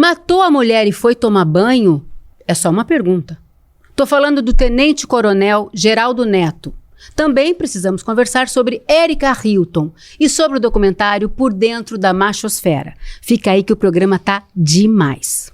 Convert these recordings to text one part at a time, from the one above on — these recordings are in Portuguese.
Matou a mulher e foi tomar banho? É só uma pergunta. Tô falando do tenente-coronel Geraldo Neto. Também precisamos conversar sobre Erika Hilton e sobre o documentário Por Dentro da Machosfera. Fica aí que o programa tá demais.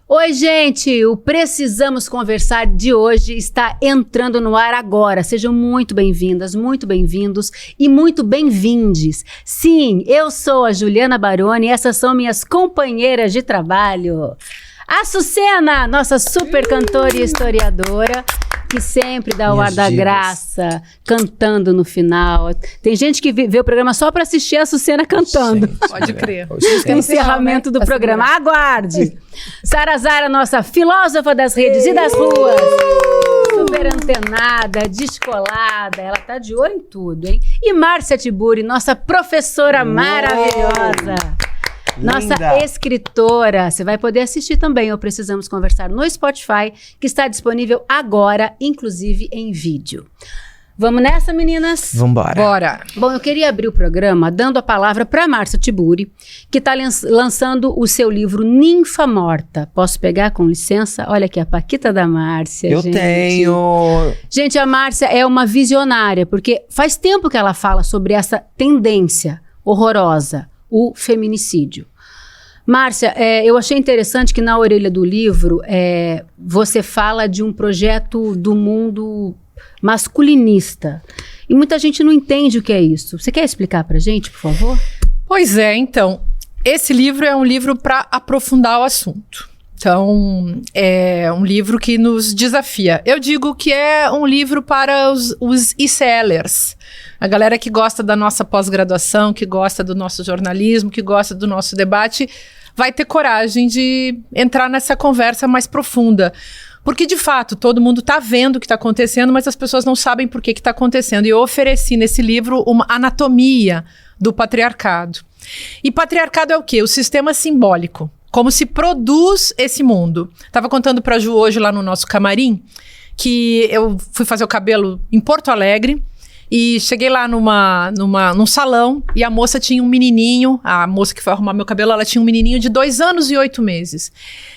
Oi, gente! O Precisamos Conversar de hoje está entrando no ar agora. Sejam muito bem-vindas, muito bem-vindos e muito bem-vindes. Sim, eu sou a Juliana Baroni e essas são minhas companheiras de trabalho. A Sucena, nossa super cantora e historiadora, que sempre dá o ar da graça, cantando no final. Tem gente que vê o programa só para assistir a Sucena cantando. Gente, pode crer. O encerramento do programa. Aguarde! Sara Zara, nossa filósofa das redes e das ruas. Super antenada, descolada. Ela tá de olho em tudo, hein? E Márcia Tiburi, nossa professora maravilhosa. Nossa escritora, você vai poder assistir também ou Precisamos Conversar no Spotify, que está disponível agora, inclusive em vídeo. Vamos nessa, meninas? Vambora. Bora. Bom, eu queria abrir o programa dando a palavra para Márcia Tiburi, que está lançando o seu livro Ninfa Morta. Posso pegar, com licença? Olha aqui a paquita da Márcia, Eu tenho. Gente, a Márcia é uma visionária, porque faz tempo que ela fala sobre essa tendência horrorosa, o feminicídio. Márcia, eu achei interessante que na orelha do livro você fala de um projeto do mundo masculinista. E muita gente não entende o que é isso. Você quer explicar pra gente, por favor? Pois é, então, esse livro é um livro para aprofundar o assunto. Então, é um livro que nos desafia. Eu digo que é um livro para os e-sellers. A galera que gosta da nossa pós-graduação, que gosta do nosso jornalismo, que gosta do nosso debate, vai ter coragem de entrar nessa conversa mais profunda. Porque, de fato, todo mundo está vendo o que está acontecendo, mas as pessoas não sabem por que está acontecendo. E eu ofereci nesse livro uma anatomia do patriarcado. E patriarcado é o quê? O sistema simbólico. Como se produz esse mundo. Tava contando pra Ju hoje lá no nosso camarim que eu fui fazer o cabelo em Porto Alegre e cheguei lá num salão e a moça tinha um menininho, a moça que foi arrumar meu cabelo, ela tinha um menininho de 2 anos e 8 meses.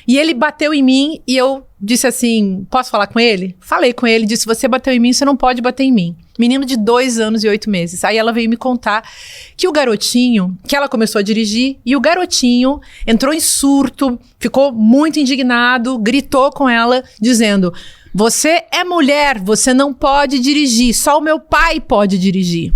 E ele bateu em mim e eu disse assim, posso falar com ele? Falei com ele, disse, você bateu em mim, você não pode bater em mim. Menino de 2 anos e 8 meses. Aí ela veio me contar que o garotinho, que ela começou a dirigir, e o garotinho entrou em surto, ficou muito indignado, gritou com ela, dizendo, você é mulher, você não pode dirigir, só o meu pai pode dirigir.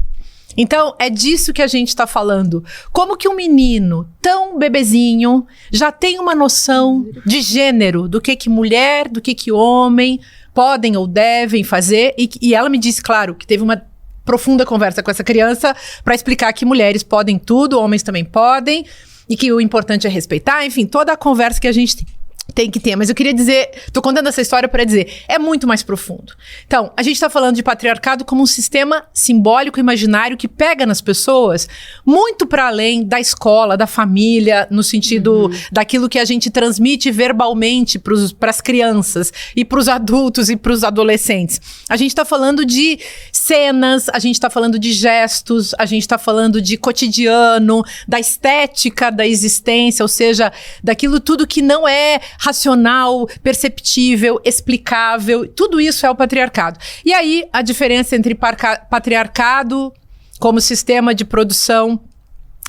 Então, é disso que a gente está falando. Como que um menino tão bebezinho já tem uma noção de gênero, do que mulher, do que homem podem ou devem fazer. E ela me disse, claro, que teve uma profunda conversa com essa criança para explicar que mulheres podem tudo, homens também podem, e que o importante é respeitar. Enfim, toda a conversa que a gente tem que ter, mas eu queria dizer, tô contando essa história para dizer, é muito mais profundo. Então, a gente tá falando de patriarcado como um sistema simbólico, imaginário, que pega nas pessoas muito para além da escola, da família, no sentido daquilo que a gente transmite verbalmente para as crianças e para os adultos e para os adolescentes. A gente tá falando de cenas, a gente tá falando de gestos, a gente tá falando de cotidiano, da estética da existência, ou seja, daquilo tudo que não é racional, perceptível, explicável, tudo isso é o patriarcado. E aí, a diferença entre patriarcado como sistema de produção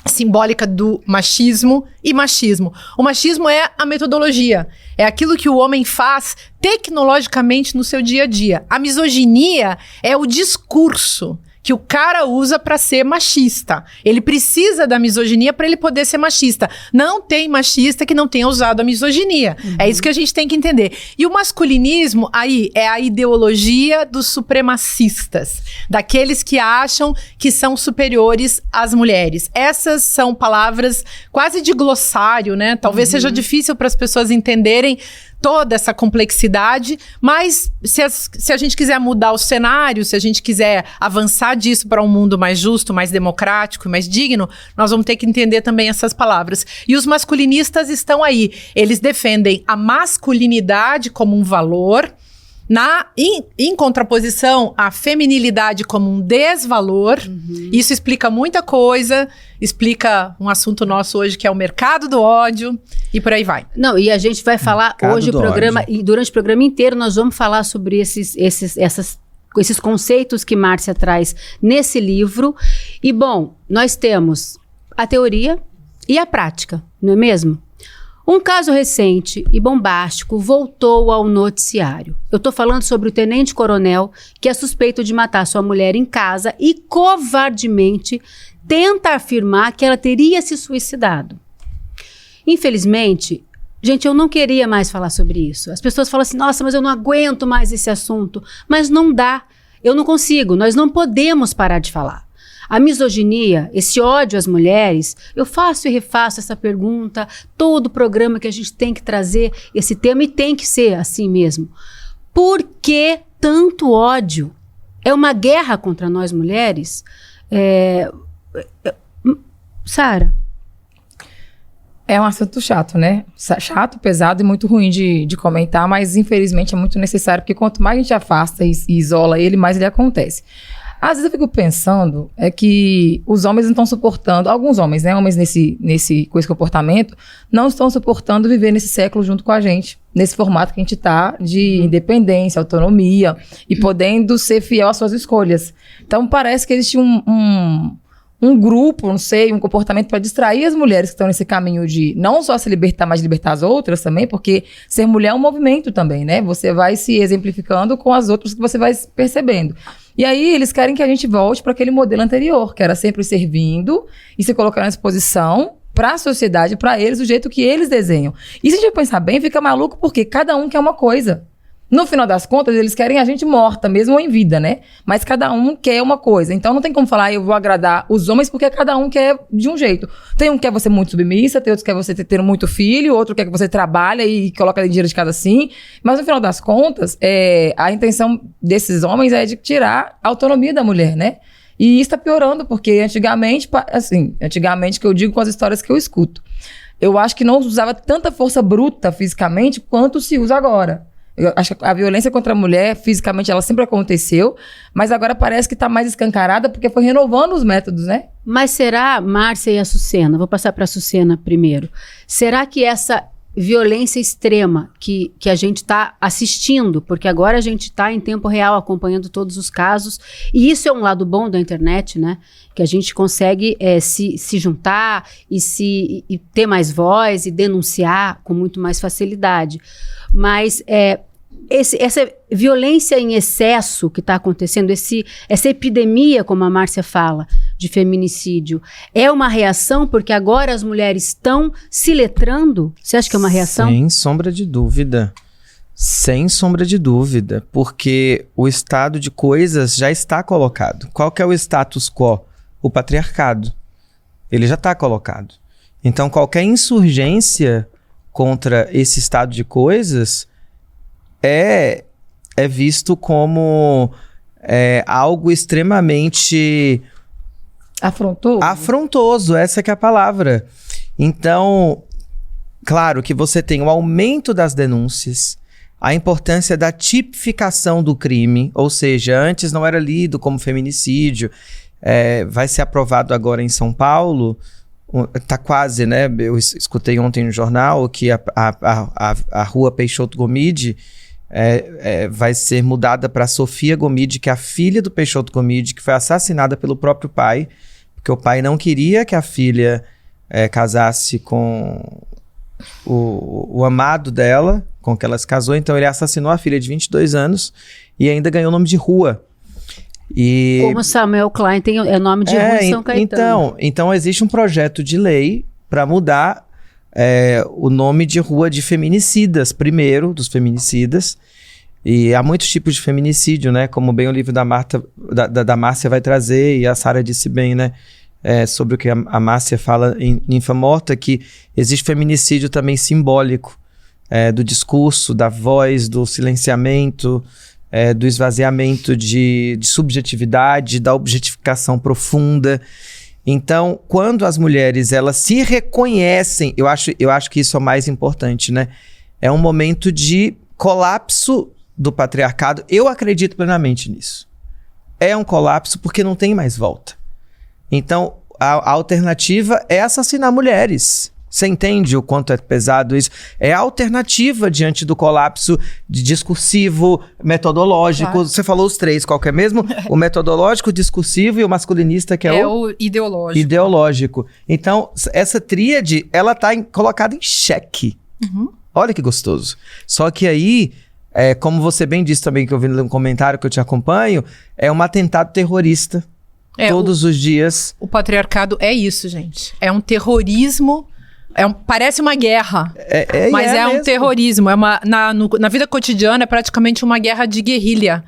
simbólica do machismo e machismo. O machismo é a metodologia, é aquilo que o homem faz tecnologicamente no seu dia a dia. A misoginia é o discurso que o cara usa para ser machista. Ele precisa da misoginia para ele poder ser machista. Não tem machista que não tenha usado a misoginia. É isso que a gente tem que entender. E o masculinismo, aí, é a ideologia dos supremacistas. Daqueles que acham que são superiores às mulheres. Essas são palavras quase de glossário, né? Talvez seja difícil para as pessoas entenderem toda essa complexidade, mas se a gente quiser mudar o cenário, se a gente quiser avançar disso para um mundo mais justo, mais democrático, mais digno, nós vamos ter que entender também essas palavras. E os masculinistas estão aí. Eles defendem a masculinidade como um valor, em contraposição à feminilidade como um desvalor. Isso explica muita coisa, explica um assunto nosso hoje que é o mercado do ódio e por aí vai. Não, e a gente vai falar hoje o programa, e durante o programa inteiro nós vamos falar sobre esses conceitos que Márcia traz nesse livro. E bom, nós temos a teoria e a prática, não é mesmo? Um caso recente e bombástico voltou ao noticiário. Eu estou falando sobre o tenente-coronel que é suspeito de matar sua mulher em casa e covardemente tenta afirmar que ela teria se suicidado. Infelizmente, gente, eu não queria mais falar sobre isso. As pessoas falam assim, nossa, mas eu não aguento mais esse assunto. Mas não dá, eu não consigo, nós não podemos parar de falar. A misoginia, esse ódio às mulheres, eu faço e refaço essa pergunta, todo programa que a gente tem que trazer esse tema, e tem que ser assim mesmo. Por que tanto ódio? É uma guerra contra nós mulheres? Sara? É um assunto chato, né? Chato, pesado e muito ruim de comentar, mas infelizmente é muito necessário, porque quanto mais a gente afasta e isola ele, mais ele acontece. Às vezes eu fico pensando que os homens não estão suportando, alguns homens, né, homens com esse comportamento, não estão suportando viver nesse século junto com a gente, nesse formato que a gente tá, de independência, autonomia e podendo ser fiel às suas escolhas. Então parece que existe um grupo, não sei, um comportamento para distrair as mulheres que estão nesse caminho de não só se libertar, mas libertar as outras também, porque ser mulher é um movimento também, né? Você vai se exemplificando com as outras que você vai percebendo. E aí eles querem que a gente volte para aquele modelo anterior, que era sempre servindo e se colocar à disposição para a sociedade, para eles, do jeito que eles desenham. E se a gente pensar bem, fica maluco porque cada um quer uma coisa. No final das contas, eles querem a gente morta, mesmo em vida, né? Mas cada um quer uma coisa. Então não tem como falar, eu vou agradar os homens, porque cada um quer de um jeito. Tem um que quer você muito submissa, tem outro que quer você ter muito filho, outro quer que você trabalha e coloca dinheiro de casa assim. Mas no final das contas, a intenção desses homens é de tirar a autonomia da mulher, né? E isso tá piorando, porque antigamente que eu digo com as histórias que eu escuto, eu acho que não usava tanta força bruta fisicamente quanto se usa agora. Eu acho que a violência contra a mulher, fisicamente, ela sempre aconteceu, mas agora parece que está mais escancarada porque foi renovando os métodos, né? Mas será, Márcia e a Sucena, vou passar para a Sucena primeiro, será que essa violência extrema que a gente está assistindo, porque agora a gente está em tempo real acompanhando todos os casos, e isso é um lado bom da internet, né? Que a gente consegue se juntar e ter mais voz e denunciar com muito mais facilidade. Mas essa violência em excesso que está acontecendo, essa epidemia, como a Márcia fala, de feminicídio, é uma reação porque agora as mulheres estão se letrando? Você acha que é uma reação? Sem sombra de dúvida. Sem sombra de dúvida. Porque o estado de coisas já está colocado. Qual que é o status quo? O patriarcado. Ele já está colocado. Então, qualquer insurgência contra esse estado de coisas é visto como algo extremamente afrontoso, essa que é a palavra. Então, claro que você tem o aumento das denúncias, a importância da tipificação do crime, ou seja, antes não era lido como feminicídio, vai ser aprovado agora em São Paulo. Tá quase, né? Eu escutei ontem no jornal que a rua Peixoto Gomide vai ser mudada para Sofia Gomide, que é a filha do Peixoto Gomide, que foi assassinada pelo próprio pai, porque o pai não queria que a filha casasse com o amado dela, com que ela se casou, então ele assassinou a filha de 22 anos e ainda ganhou o nome de rua. Como Samuel Klein é nome de rua em São Caetano. Então existe um projeto de lei para mudar o nome de rua de feminicidas, primeiro dos feminicidas. E há muitos tipos de feminicídio, né? Como bem o livro da Márcia vai trazer, e a Sara disse bem, né? Sobre o que a Márcia fala em Ninfa Morta, que existe feminicídio também simbólico. do discurso, da voz, do silenciamento, do esvaziamento de subjetividade, da objetificação profunda. Então, quando as mulheres elas se reconhecem, eu acho que isso é o mais importante, né? É um momento de colapso do patriarcado. Eu acredito plenamente nisso. É um colapso porque não tem mais volta. Então, a alternativa é assassinar mulheres. Você entende o quanto é pesado isso? É a alternativa diante do colapso discursivo, metodológico. Claro. Você falou os três, qual que é mesmo? O metodológico, o discursivo e o masculinista, que é o ideológico. Ideológico. Então, essa tríade, ela está colocada em xeque. Uhum. Olha que gostoso. Só que aí, como você bem disse também, que eu vi no comentário que eu te acompanho, é um atentado terrorista. Todos os dias. O patriarcado é isso, gente. É um terrorismo... parece uma guerra, mas é um terrorismo. Na vida cotidiana é praticamente uma guerra de guerrilha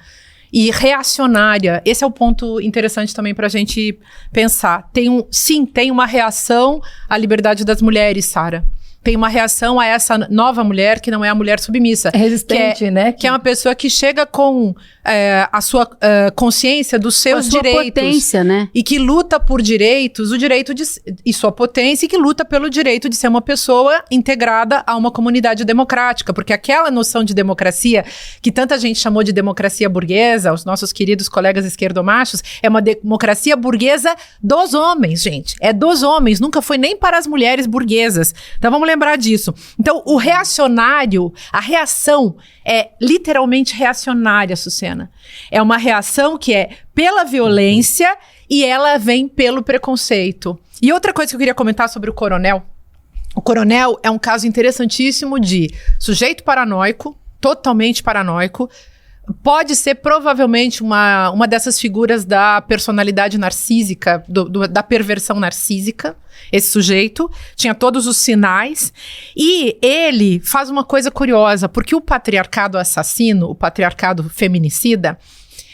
e reacionária. Esse é o ponto interessante também para a gente pensar. Tem uma reação à liberdade das mulheres, Sara. Tem uma reação a essa nova mulher que não é a mulher submissa. É resistente, né? Que é uma pessoa que chega com a sua consciência dos seus direitos. A sua potência, né? E que luta por direitos, e sua potência, e que luta pelo direito de ser uma pessoa integrada a uma comunidade democrática. Porque aquela noção de democracia, que tanta gente chamou de democracia burguesa, os nossos queridos colegas esquerdomachos, é uma democracia burguesa dos homens, gente. É dos homens, nunca foi nem para as mulheres burguesas. Então vamos lembrar disso. Então, o reacionário, a reação é literalmente reacionária, Sucena. É uma reação que é pela violência e ela vem pelo preconceito. E outra coisa que eu queria comentar sobre o Coronel. O Coronel é um caso interessantíssimo de sujeito paranoico, totalmente paranoico. Pode ser provavelmente uma dessas figuras da personalidade narcísica, da perversão narcísica. Esse sujeito tinha todos os sinais. E ele faz uma coisa curiosa, porque o patriarcado assassino, o patriarcado feminicida,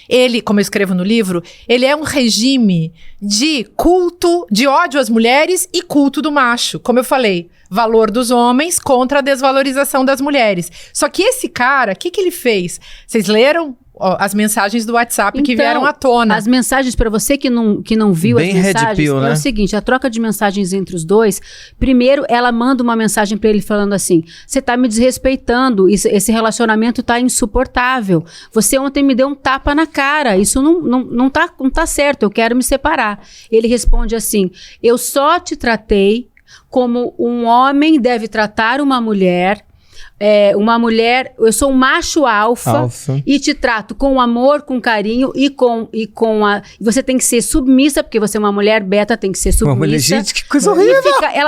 ele, como eu escrevo no livro, ele é um regime de culto, de ódio às mulheres e culto do macho. Como eu falei, valor dos homens contra a desvalorização das mulheres. Só que esse cara, o que ele fez? Vocês leram as mensagens do WhatsApp que vieram à tona? As mensagens, para você que não viu bem as mensagens, pill, né? É o seguinte, a troca de mensagens entre os dois, primeiro ela manda uma mensagem para ele falando assim, você tá me desrespeitando, esse relacionamento tá insuportável, você ontem me deu um tapa na cara, isso não tá certo, eu quero me separar. Ele responde assim, eu só te tratei como um homem deve tratar uma mulher, eu sou um macho alfa e te trato com amor, com carinho e você tem que ser submissa, porque você é uma mulher beta, tem que ser submissa. Uma mulher, gente, que coisa horrível!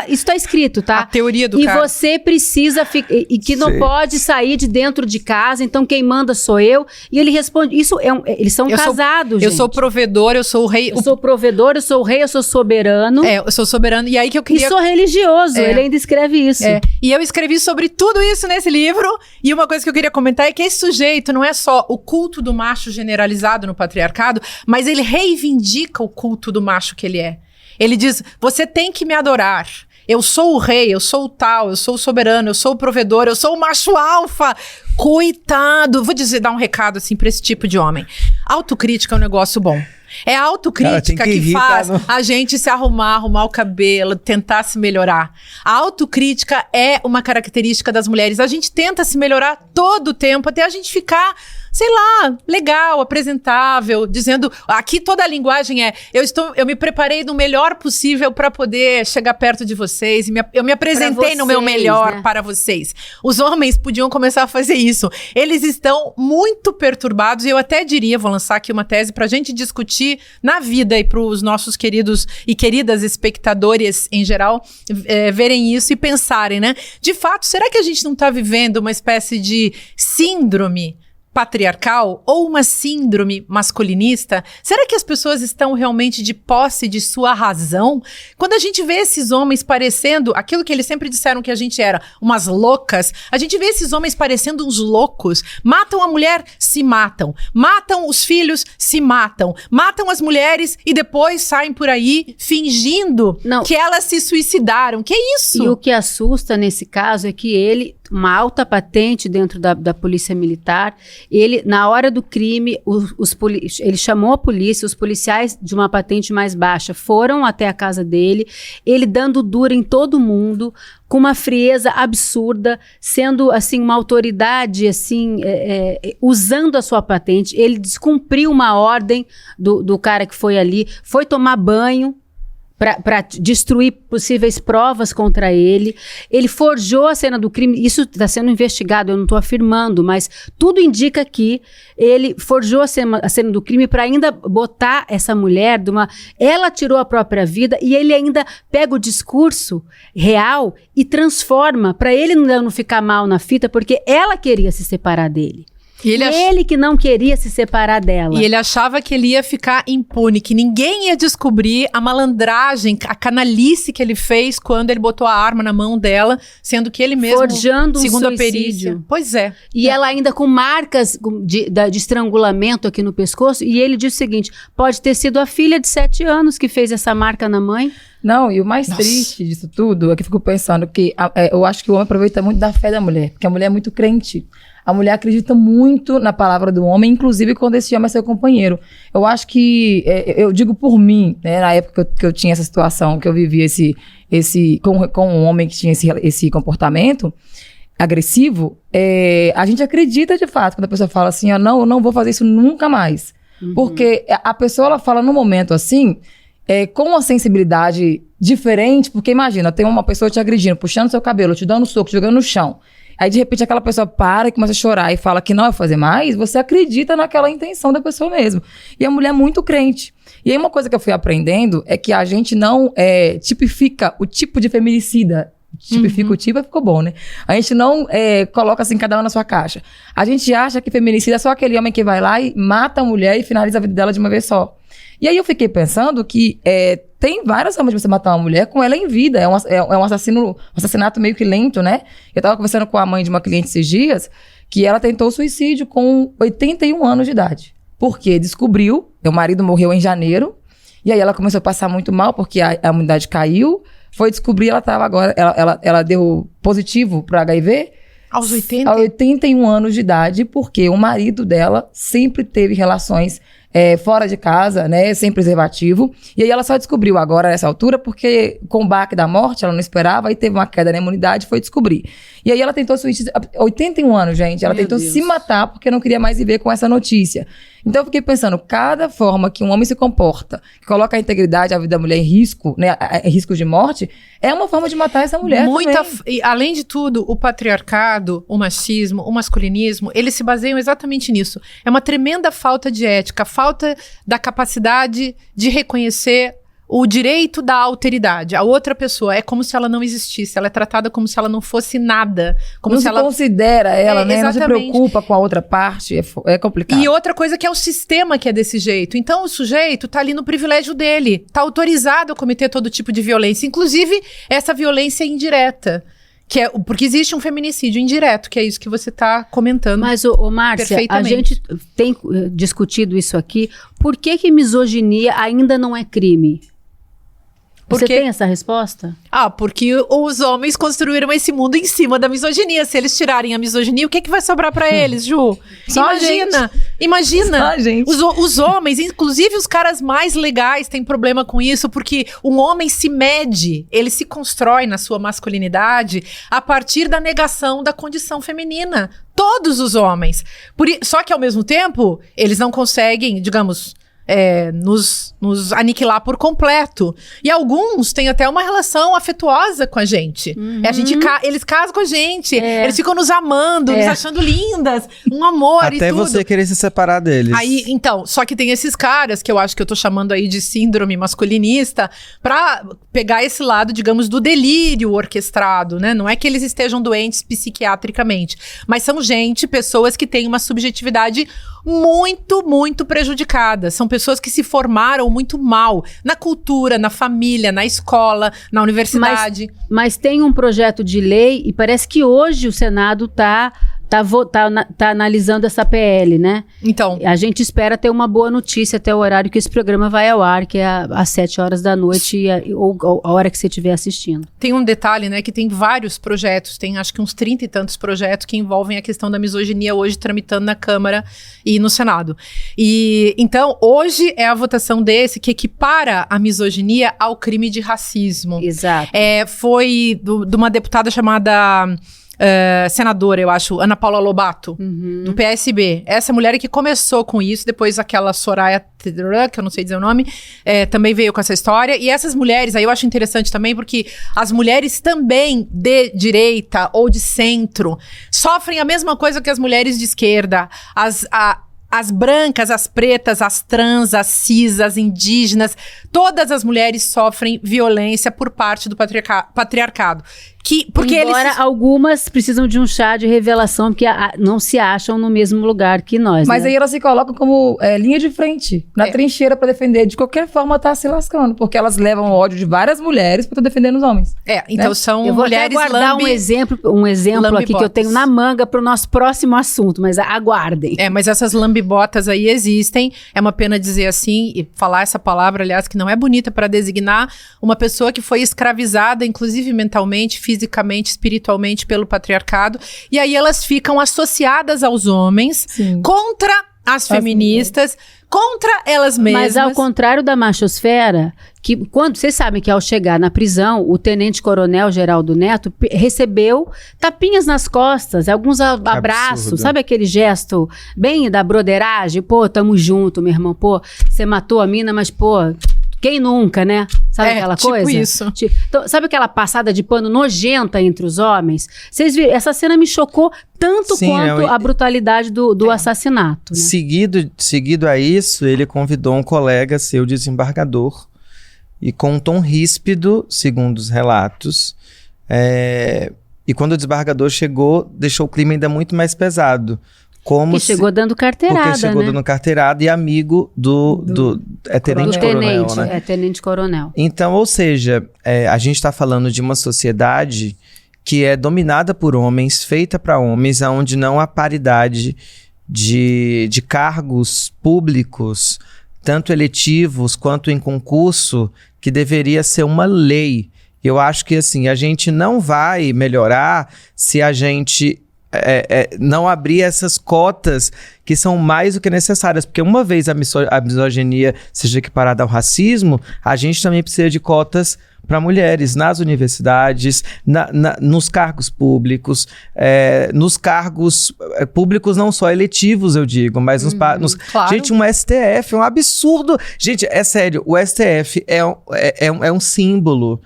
Isso tá escrito, tá? A teoria do cara. E você precisa e que não pode sair de dentro de casa, então quem manda sou eu. E ele responde, eles são casados, gente. Eu sou provedor, eu sou o rei. Eu sou provedor, eu sou o rei, eu sou soberano. Eu sou soberano. E aí que eu queria... E sou religioso, ele ainda escreve isso. E eu escrevi sobre tudo isso nesse livro, e uma coisa que eu queria comentar é que esse sujeito não é só o culto do macho generalizado no patriarcado, mas ele reivindica o culto do macho que ele é. Ele diz, você tem que me adorar. Eu sou o rei, eu sou o tal, eu sou o soberano, eu sou o provedor, eu sou o macho alfa. Coitado! Vou dar um recado assim pra esse tipo de homem. Autocrítica é um negócio bom. É a autocrítica que faz a gente se arrumar o cabelo, tentar se melhorar. A autocrítica é uma característica das mulheres. A gente tenta se melhorar todo o tempo, até a gente ficar, sei lá, legal, apresentável, dizendo... Aqui toda a linguagem é... Eu me preparei do melhor possível para poder chegar perto de vocês. Eu me apresentei no meu melhor, né, para vocês. Os homens podiam começar a fazer isso. Eles estão muito perturbados e eu até diria, vou lançar aqui uma tese pra gente discutir na vida e pros nossos queridos e queridas espectadores em geral verem isso e pensarem, né? De fato, será que a gente não tá vivendo uma espécie de síndrome patriarcal ou uma síndrome masculinista? Será que as pessoas estão realmente de posse de sua razão? Quando a gente vê esses homens parecendo aquilo que eles sempre disseram que a gente era, umas loucas, a gente vê esses homens parecendo uns loucos. Matam a mulher, se matam. Matam os filhos, se matam. Matam as mulheres e depois saem por aí fingindo que elas se suicidaram. Que é isso? E o que assusta nesse caso é que ele uma alta patente dentro da polícia militar. Ele, na hora do crime, ele chamou a polícia, os policiais de uma patente mais baixa foram até a casa dele, ele dando dura em todo mundo, com uma frieza absurda, sendo assim uma autoridade, assim, usando a sua patente. Ele descumpriu uma ordem do cara que foi ali, foi tomar banho, para destruir possíveis provas contra ele. Ele forjou a cena do crime. Isso está sendo investigado, eu não estou afirmando, mas tudo indica que ele forjou a cena do crime para ainda botar essa mulher ela tirou a própria vida, e ele ainda pega o discurso real e transforma para ele não ficar mal na fita, porque ela queria se separar dele. E ele que não queria se separar dela. E ele achava que ele ia ficar impune, que ninguém ia descobrir a malandragem, a canalice que ele fez quando ele botou a arma na mão dela, sendo que ele mesmo, forjando segundo a perícia. Pois é. E ela ainda com marcas de estrangulamento aqui no pescoço, e ele diz o seguinte, pode ter sido a filha de 7 anos que fez essa marca na mãe. Não, e o mais triste disso tudo é que eu fico pensando que eu acho que o homem aproveita muito da fé da mulher, porque a mulher é muito crente. A mulher acredita muito na palavra do homem, inclusive quando esse homem é seu companheiro. Eu acho que, eu digo por mim, né, na época que eu tinha essa situação, que eu vivia com um homem que tinha esse comportamento agressivo, a gente acredita de fato quando a pessoa fala assim, eu não vou fazer isso nunca mais. Uhum. Porque a pessoa, ela fala num momento assim, com uma sensibilidade diferente, porque imagina, tem uma pessoa te agredindo, puxando seu cabelo, te dando um soco, te jogando no chão. Aí, de repente, aquela pessoa para e começa a chorar e fala que não vai fazer mais, você acredita naquela intenção da pessoa mesmo. E a mulher é muito crente. E aí, uma coisa que eu fui aprendendo é que a gente não tipifica o tipo de feminicida. Tipifica o tipo, ficou bom, né? A gente não coloca assim cada um na sua caixa. A gente acha que feminicida é só aquele homem que vai lá e mata a mulher e finaliza a vida dela de uma vez só. E aí eu fiquei pensando que tem várias formas de você matar uma mulher com ela em vida. É um assassinato meio que lento, né? Eu tava conversando com a mãe de uma cliente esses dias que ela tentou suicídio com 81 anos de idade. Porque descobriu, o marido morreu em janeiro, e aí ela começou a passar muito mal porque a imunidade caiu. Foi descobrir, ela deu positivo para HIV. Aos 80? Aos 81 anos de idade, porque o marido dela sempre teve relações fora de casa, né, sem preservativo. E aí ela só descobriu agora, nessa altura, porque com o baque da morte, ela não esperava, aí teve uma queda na imunidade e foi descobrir. E aí ela tentou suicídio, 81 anos, gente, ela tentou se matar porque não queria mais viver com essa notícia. Então eu fiquei pensando, cada forma que um homem se comporta, que coloca a integridade, a vida da mulher em risco, né, em risco de morte, é uma forma de matar essa mulher também. Além de tudo, o patriarcado, o machismo, o masculinismo, eles se baseiam exatamente nisso. É uma tremenda falta de ética, falta da capacidade de reconhecer o direito da alteridade. A outra pessoa é como se ela não existisse, ela é tratada como se ela não fosse nada. Como não se ela considera ela, né? Não se preocupa com a outra parte, é complicado. E outra coisa que é o sistema que é desse jeito. Então o sujeito tá ali no privilégio dele, tá autorizado a cometer todo tipo de violência, inclusive essa violência indireta. Porque existe um feminicídio indireto, que é isso que você está comentando. Mas, Márcia, a gente tem discutido isso aqui. Por que misoginia ainda não é crime? Você tem essa resposta? Porque os homens construíram esse mundo em cima da misoginia. Se eles tirarem a misoginia, o que vai sobrar pra eles, Ju? Imagina. Só a gente. Os homens, inclusive os caras mais legais, têm problema com isso, porque um homem se mede, ele se constrói na sua masculinidade a partir da negação da condição feminina. Todos os homens. Só que, ao mesmo tempo, eles não conseguem, digamos, nos aniquilar por completo. E alguns têm até uma relação afetuosa com a gente. Uhum. Eles casam com a gente, eles ficam nos amando, nos achando lindas, um amor até e tudo. Até você querer se separar deles. Aí, então, só que tem esses caras, que eu acho que eu tô chamando aí de síndrome masculinista, pra pegar esse lado, digamos, do delírio orquestrado, né? Não é que eles estejam doentes psiquiatricamente, mas são pessoas que têm uma subjetividade muito, muito prejudicada. São pessoas que se formaram muito mal na cultura, na família, na escola, na universidade. Mas tem um projeto de lei e parece que hoje o Senado está tá analisando essa PL, né? Então, A gente espera ter uma boa notícia até o horário que esse programa vai ao ar, que é às 7 horas da noite, ou a hora que você estiver assistindo. tem um detalhe, né, que tem vários projetos, tem acho que uns 30 e tantos projetos que envolvem a questão da misoginia hoje tramitando na Câmara e no Senado. E então, hoje é a votação desse que equipara a misoginia ao crime de racismo. Exato. Foi de uma deputada chamada senadora, eu acho, Ana Paula Lobato, do PSB. Essa mulher é que começou com isso, depois aquela Soraya, que eu não sei dizer o nome, também veio com essa história. E essas mulheres, aí eu acho interessante também, porque as mulheres também de direita ou de centro sofrem a mesma coisa que as mulheres de esquerda. As brancas, as pretas, as trans, as cis, as indígenas, todas as mulheres sofrem violência por parte do patriarcado. Embora algumas precisam de um chá de revelação, porque não se acham no mesmo lugar que nós. Mas né? aí elas se colocam como linha de frente, na trincheira pra defender. De qualquer forma, tá se lascando. Porque elas levam o ódio de várias mulheres pra estar defendendo os homens. Então são eu vou mulheres até guardar um exemplo aqui que eu tenho na manga pro nosso próximo assunto, mas aguardem. Mas essas lambibotas aí existem. É uma pena dizer assim, e falar essa palavra, aliás, que não é bonita para designar uma pessoa que foi escravizada, inclusive mentalmente, fisicamente, espiritualmente pelo patriarcado. E aí elas ficam associadas aos homens, Sim. contra as feministas, contra elas mesmas. Mas ao contrário da machosfera, que quando vocês sabem que ao chegar na prisão, o tenente-coronel Geraldo Neto recebeu tapinhas nas costas, alguns abraços, absurdo. sabe aquele gesto bem da broderagem? Pô, tamo junto, meu irmão, pô, você matou a mina, mas pô, quem nunca, né? Sabe aquela tipo coisa? isso. Então, sabe aquela passada de pano nojenta entre os homens? Vocês viram? Essa cena me chocou tanto Sim, quanto a brutalidade do assassinato. Né? Seguido a isso, ele convidou um colega seu desembargador e com um tom ríspido, segundo os relatos, e quando o desembargador chegou, deixou o clima ainda muito mais pesado. Que chegou dando carteirada, porque chegou né? dando carteirada e amigo do tenente-coronel, né? Tenente-coronel. Então, ou seja, a gente está falando de uma sociedade que é dominada por homens, feita para homens, onde não há paridade de cargos públicos, tanto eletivos quanto em concurso, que deveria ser uma lei. Eu acho que assim, a gente não vai melhorar se a gente não abrir essas cotas que são mais do que necessárias, porque uma vez a misoginia seja equiparada ao racismo, a gente também precisa de cotas para mulheres nas universidades, nos cargos públicos, nos cargos públicos não só eletivos, eu digo, mas claro. Gente, um STF é um absurdo. Gente, é sério, o STF é um símbolo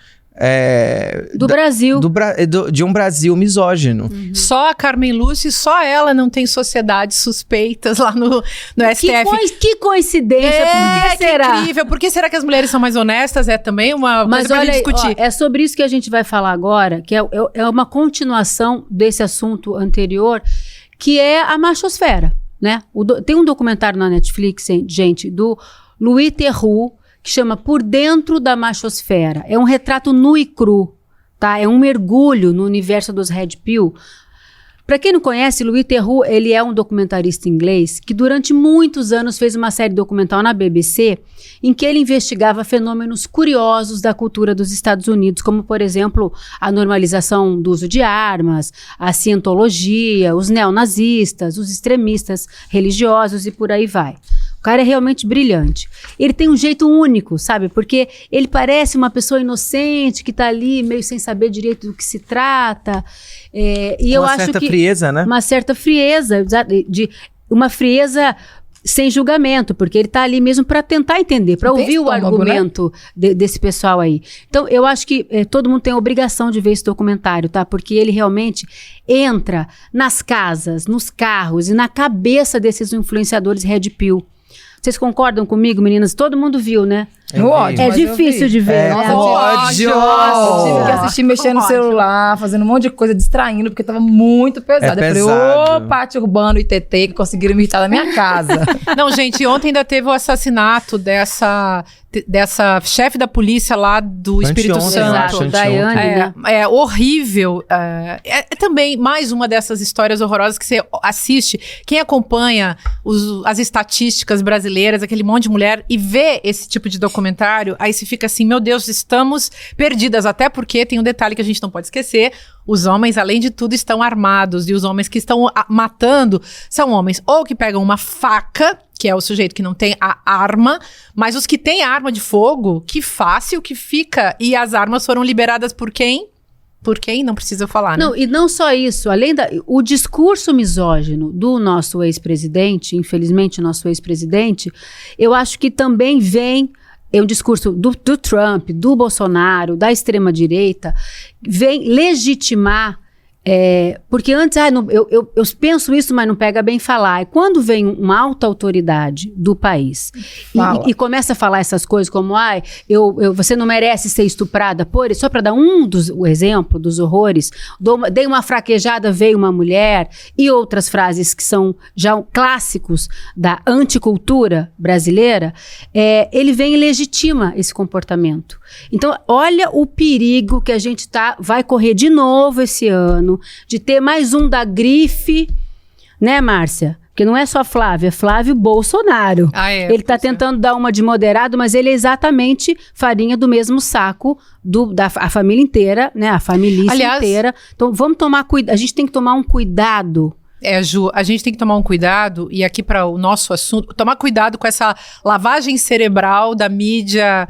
do Brasil. De um Brasil misógino. Só a Carmen Lúcia, só ela não tem sociedades suspeitas lá no STF. Que coincidência, por que será? Incrível. Por que será que as mulheres são mais honestas? É também uma coisa pra gente discutir. É sobre isso que a gente vai falar agora, que é uma continuação desse assunto anterior, que é a machosfera, né? Tem um documentário na Netflix, gente, do Louis Theroux, que chama Por Dentro da Machosfera. É um retrato nu e cru, tá? É um mergulho no universo dos Red Pill. Para quem não conhece, Louis Theroux, ele é um documentarista inglês que durante muitos anos fez uma série documental na BBC em que ele investigava fenômenos curiosos da cultura dos Estados Unidos, como, por exemplo, a normalização do uso de armas, a cientologia, os neonazistas, os extremistas religiosos e por aí vai. O cara é realmente brilhante. Ele tem um jeito único, sabe? Porque ele parece uma pessoa inocente que tá ali meio sem saber direito do que se trata. E eu acho que... Uma certa frieza, né? Uma certa frieza, uma frieza sem julgamento, porque ele tá ali mesmo para tentar entender, para ouvir o argumento, né? Desse pessoal aí. Então, eu acho que todo mundo tem a obrigação de ver esse documentário, tá? Porque ele realmente entra nas casas, nos carros e na cabeça desses influenciadores Red Pill. Vocês concordam comigo, meninas? Todo mundo viu, né? No ódio. É mas eu difícil vi. de ver, né? com ódio! Nossa, tive que assistir mexendo no celular, fazendo um monte de coisa, distraindo, porque tava muito pesado. Eu falei, ô, Pátio Urbano e TT, que conseguiram me irritar da minha casa. Não, gente, ontem ainda teve o assassinato dessa chefe da polícia lá do Espírito Anteontem, Santo. acho, Daiane, né? É horrível. É também mais uma dessas histórias horrorosas que você assiste. Quem acompanha as estatísticas brasileiras, aquele monte de mulher, e vê esse tipo de documentário, aí você fica assim, meu Deus, estamos perdidas. Até porque tem um detalhe que a gente não pode esquecer. Os homens, além de tudo, estão armados. E os homens que estão matando são homens ou que pegam uma faca, que é o sujeito que não tem a arma, mas os que têm a arma de fogo, que fácil que fica. E as armas foram liberadas por quem? Por quem? Não precisa eu falar, né? Não, e não só isso, o discurso misógino do nosso ex-presidente, infelizmente nosso ex-presidente, eu acho que também vem, é um discurso do Trump, do Bolsonaro, da extrema-direita, vem legitimar, porque antes, eu penso isso, mas não pega bem falar. E quando vem uma alta autoridade do país e começa a falar essas coisas como, você não merece ser estuprada, só para dar o exemplo dos horrores, dei uma fraquejada, veio uma mulher, e outras frases que são já clássicos da anticultura brasileira, ele vem e legitima esse comportamento. Então, olha o perigo que a gente vai correr de novo esse ano, de ter mais um da grife, né, Márcia? Porque não é só Flávio, é Flávio Bolsonaro. Ele está tentando dar uma de moderado, mas ele é exatamente farinha do mesmo saco da família inteira, né? A família inteira. Então, vamos tomar cuidado. A gente tem que tomar um cuidado. Ju, a gente tem que tomar um cuidado, e aqui para o nosso assunto, tomar cuidado com essa lavagem cerebral da mídia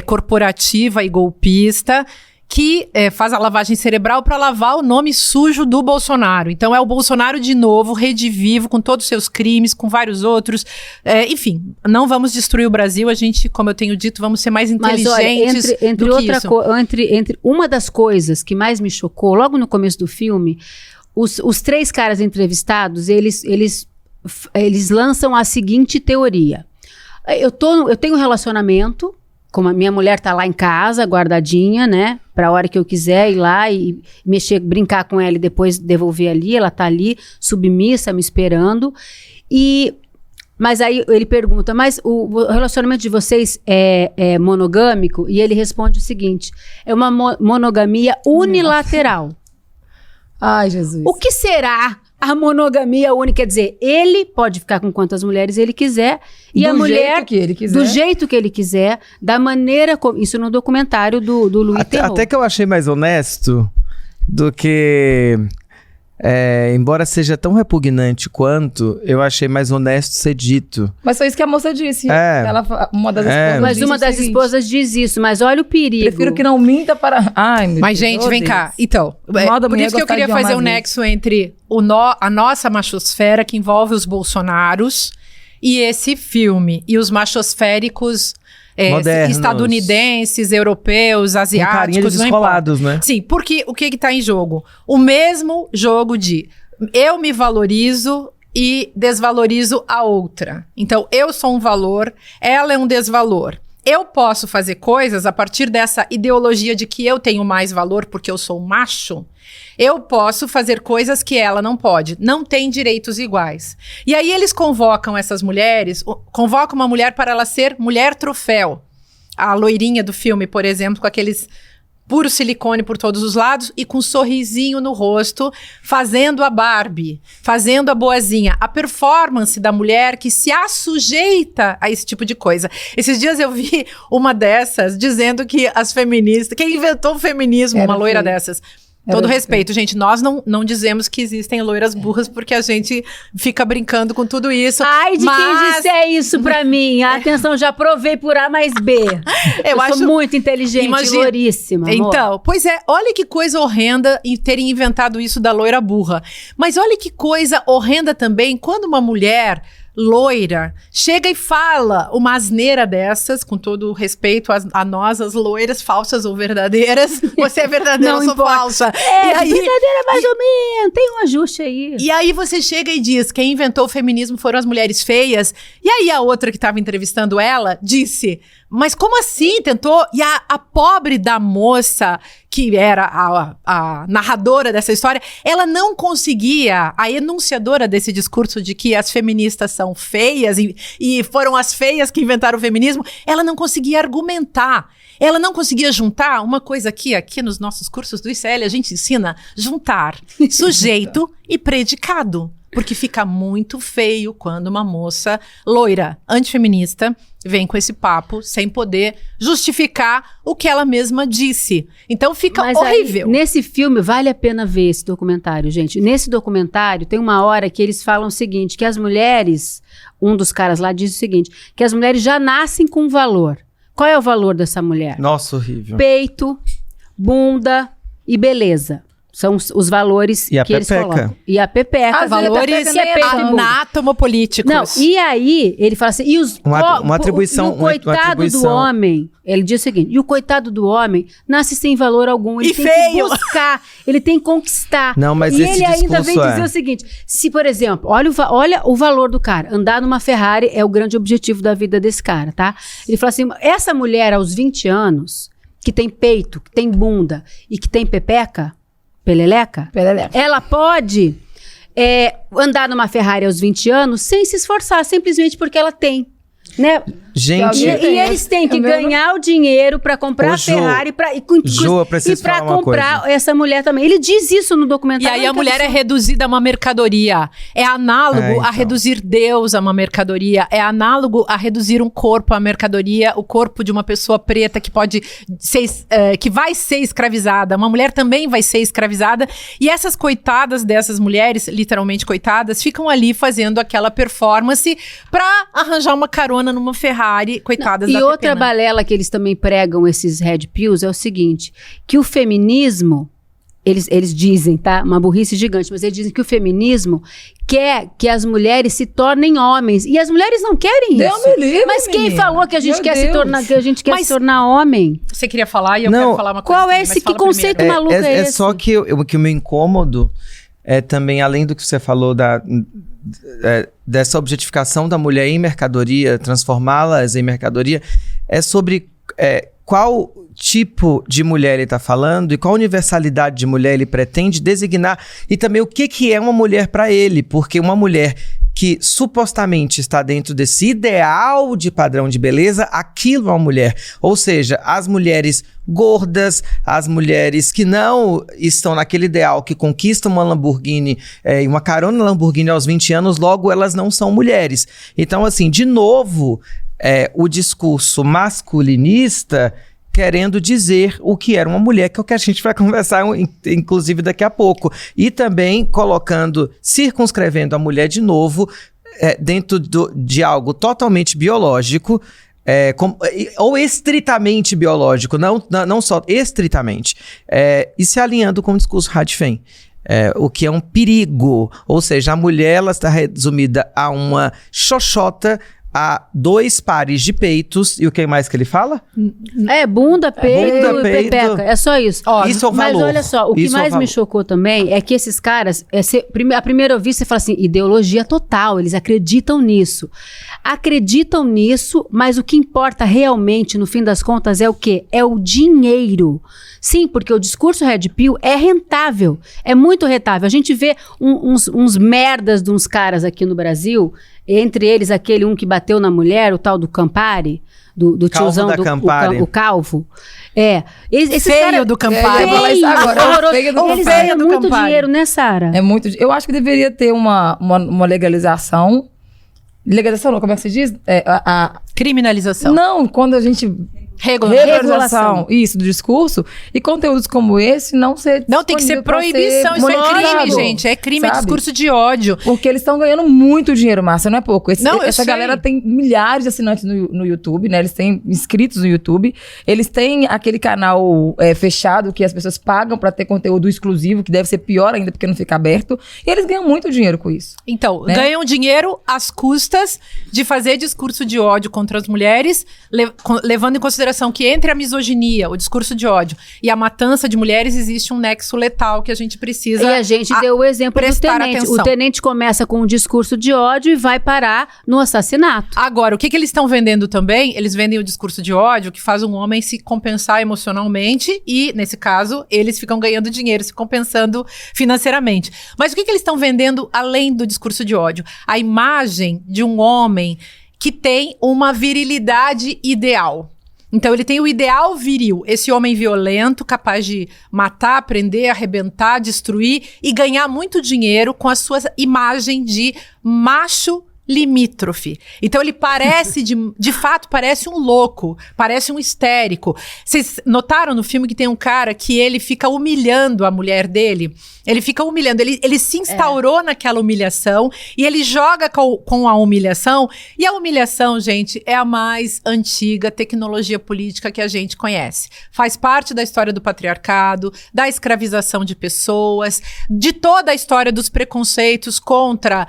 corporativa e golpista, que faz a lavagem cerebral para lavar o nome sujo do Bolsonaro. Então é o Bolsonaro de novo, redivivo, com todos os seus crimes, com vários outros. Enfim, não vamos destruir o Brasil, a gente, como eu tenho dito, vamos ser mais inteligentes. Mas olha, entre uma das coisas que mais me chocou, logo no começo do filme, os três caras entrevistados, eles lançam a seguinte teoria. Eu tenho um relacionamento, como a minha mulher tá lá em casa, guardadinha, né? Pra hora que eu quiser ir lá e mexer, brincar com ela e depois devolver ali, ela tá ali, submissa, me esperando. Mas aí ele pergunta, mas o relacionamento de vocês é monogâmico? E ele responde o seguinte, é uma monogamia unilateral. Ai, Jesus. O que será a monogamia única? Quer dizer, ele pode ficar com quantas mulheres ele quiser e a mulher... Do jeito que ele quiser. Do jeito que ele quiser, da maneira como... Isso no documentário do Louis Theroux. Até que eu achei mais honesto do que... embora seja tão repugnante quanto, eu achei mais honesto ser dito. Mas foi isso que a moça disse. Uma das esposas Mas uma das esposas diz isso, mas olha o perigo. Prefiro que não minta para... Ai, meu Mas, Deus, gente, vem cá. Então, por isso que eu queria fazer um nexo entre a nossa machosfera, que envolve os bolsonaros, e esse filme. E os machosféricos... modernos, estadunidenses, europeus, asiáticos, carinha de descolados, né? Sim, porque o que está em jogo? O mesmo jogo de eu me valorizo e desvalorizo a outra. Então, eu sou um valor, ela é um desvalor. Eu posso fazer coisas a partir dessa ideologia de que eu tenho mais valor porque eu sou macho. Eu posso fazer coisas que ela não pode. Não tem direitos iguais. E aí eles convocam essas mulheres, convocam uma mulher para ela ser mulher troféu. A loirinha do filme, por exemplo, com aqueles puro silicone por todos os lados e com um sorrisinho no rosto, fazendo a Barbie, fazendo a boazinha. A performance da mulher que se assujeita a esse tipo de coisa. Esses dias eu vi uma dessas dizendo que as feministas... Quem inventou o feminismo, uma loira dessas... Todo respeito, gente, nós não dizemos que existem loiras burras porque a gente fica brincando com tudo isso. Ai, de quem disser isso pra mim. Atenção, já provei por A mais B. Eu sou muito inteligente, loiríssima, amor. Então, pois é, olha que coisa horrenda em terem inventado isso da loira burra. Mas olha que coisa horrenda também quando uma mulher loira, chega e fala uma asneira dessas, com todo o respeito a nós, as loiras, falsas ou verdadeiras. Você é verdadeira, eu sou falsa. E aí, verdadeira mais ou menos, tem um ajuste aí. E aí você chega e diz, quem inventou o feminismo foram as mulheres feias. E aí a outra que estava entrevistando ela disse, mas como assim? Tentou? E a pobre da moça, que era a narradora dessa história, ela não conseguia, a enunciadora desse discurso de que as feministas são feias e foram as feias que inventaram o feminismo, ela não conseguia argumentar. Ela não conseguia juntar uma coisa aqui nos nossos cursos do ICL, a gente ensina juntar sujeito e predicado. Porque fica muito feio quando uma moça loira, antifeminista, vem com esse papo sem poder justificar o que ela mesma disse. Então fica horrível. Aí, nesse filme, vale a pena ver esse documentário, gente. Nesse documentário, tem uma hora que eles falam o seguinte, que as mulheres, um dos caras lá diz o seguinte, que as mulheres já nascem com valor. Qual é o valor dessa mulher? Nossa, horrível. Peito, bunda e beleza. São os valores que eles colocam. E a pepeca. Valores anatomopolíticos. Não, e aí, ele fala assim... E os, uma atribuição. O coitado do homem... Ele diz o seguinte... E o coitado do homem nasce sem valor algum. Ele tem que buscar. Ele tem que conquistar. Não, mas e esse ele ainda vem dizer o seguinte... Se, por exemplo... Olha o valor do cara. Andar numa Ferrari é o grande objetivo da vida desse cara, tá? Ele fala assim... Essa mulher, aos 20 anos... Que tem peito, que tem bunda... E que tem pepeca... Peleleca? Ela pode andar numa Ferrari aos 20 anos sem se esforçar, simplesmente porque ela tem. Né? Gente, e eles têm que ganhar o dinheiro para comprar a Ferrari e para comprar essa mulher também. Ele diz isso no documentário. E aí a mulher é reduzida a uma mercadoria. É análogo a reduzir Deus a uma mercadoria. É análogo a reduzir um corpo a mercadoria, o corpo de uma pessoa preta que pode ser, que vai ser escravizada. Uma mulher também vai ser escravizada. E essas coitadas dessas mulheres, literalmente coitadas, ficam ali fazendo aquela performance para arranjar uma carona numa Ferrari, coitadas da E outra balela que eles também pregam, esses red pills, é o seguinte, que o feminismo, eles dizem, tá? Uma burrice gigante, mas eles dizem que o feminismo quer que as mulheres se tornem homens. E as mulheres não querem isso. Me livre, mas quem falou que a gente quer se tornar homem? Você queria falar e eu quero falar uma coisa. Qual é esse, que conceito maluco é esse? É só que o que me incômodo é também, além do que você falou dessa objetificação da mulher em mercadoria, transformá-las em mercadoria, é sobre qual tipo de mulher ele está falando e qual universalidade de mulher ele pretende designar e também o que é uma mulher para ele, porque uma mulher que supostamente está dentro desse ideal de padrão de beleza, aquilo é uma mulher. Ou seja, as mulheres gordas, as mulheres que não estão naquele ideal, que conquistam uma Lamborghini e uma carona Lamborghini aos 20 anos, logo elas não são mulheres. Então, assim, de novo, o discurso masculinista querendo dizer o que era uma mulher, que é o que a gente vai conversar, inclusive, daqui a pouco. E também circunscrevendo a mulher de novo dentro de algo totalmente biológico, ou estritamente biológico, não só estritamente, e se alinhando com o discurso Radfem. O que é um perigo. Ou seja, a mulher ela está resumida a uma xoxota, a 2 pares de peitos. E o que mais que ele fala? Bunda, peito e pepeca. É só isso. Isso é o valor. Mas olha só, o que mais me chocou também é que esses caras, a primeira vez você fala assim, ideologia total, eles acreditam nisso. Acreditam nisso, mas o que importa realmente, no fim das contas, é o quê? É o dinheiro. Sim, porque o discurso Red Pill é rentável, é muito rentável. A gente vê uns merdas de uns caras aqui no Brasil, entre eles aquele que bateu na mulher, o tal do Campari, do tiozão do Campari. O calvo. Esse feio cara, do Campari. Eles ganham muito dinheiro, né, Sara? Eu acho que deveria ter uma legalização. Legalização não, como é que se diz? Criminalização. Não, quando a gente regularização, isso, do discurso, e conteúdos como esse não ser Não, tem que ser proibição, isso é crime, gente. É crime, é discurso de ódio. Porque eles estão ganhando muito dinheiro, Márcia, não é pouco. Essa sei. galera tem milhares de assinantes no YouTube, né? Eles têm inscritos no YouTube. Eles têm aquele canal fechado que as pessoas pagam pra ter conteúdo exclusivo, que deve ser pior ainda porque não fica aberto. E eles ganham muito dinheiro com isso. Então, né? Ganham dinheiro às custas de fazer discurso de ódio contra as mulheres, levando em consideração que entre a misoginia, o discurso de ódio e a matança de mulheres existe um nexo letal que a gente precisa E a gente deu o exemplo do prestar tenente. atenção. O tenente começa com um discurso de ódio e vai parar no assassinato. Agora, o que eles estão vendendo também? Eles vendem o discurso de ódio que faz um homem se compensar emocionalmente e, nesse caso, eles ficam ganhando dinheiro, se compensando financeiramente. Mas o que eles estão vendendo além do discurso de ódio? A imagem de um homem que tem uma virilidade ideal. Então, ele tem o ideal viril, esse homem violento, capaz de matar, prender, arrebentar, destruir e ganhar muito dinheiro com a sua imagem de macho limítrofe. Então ele parece, de fato, parece um louco, parece um histérico. Vocês notaram no filme que tem um cara que ele fica humilhando a mulher dele? Ele fica humilhando, ele se instaurou naquela humilhação e ele joga com a humilhação. E a humilhação, gente, é a mais antiga tecnologia política que a gente conhece. Faz parte da história do patriarcado, da escravização de pessoas, de toda a história dos preconceitos contra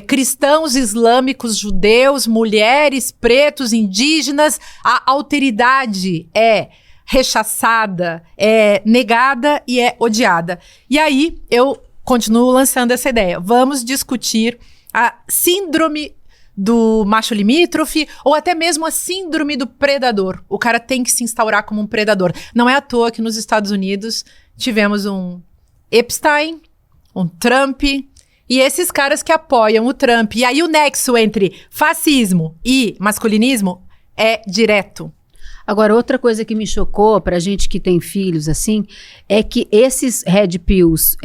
cristãos, islâmicos, judeus, mulheres, pretos, indígenas. A alteridade é rechaçada, é negada e é odiada. E aí, eu continuo lançando essa ideia. Vamos discutir a síndrome do macho limítrofe ou até mesmo a síndrome do predador. O cara tem que se instaurar como um predador. Não é à toa que nos Estados Unidos tivemos um Epstein, um Trump e esses caras que apoiam o Trump. E aí o nexo entre fascismo e masculinismo é direto. Agora, outra coisa que me chocou pra gente que tem filhos, assim, é que esses red pills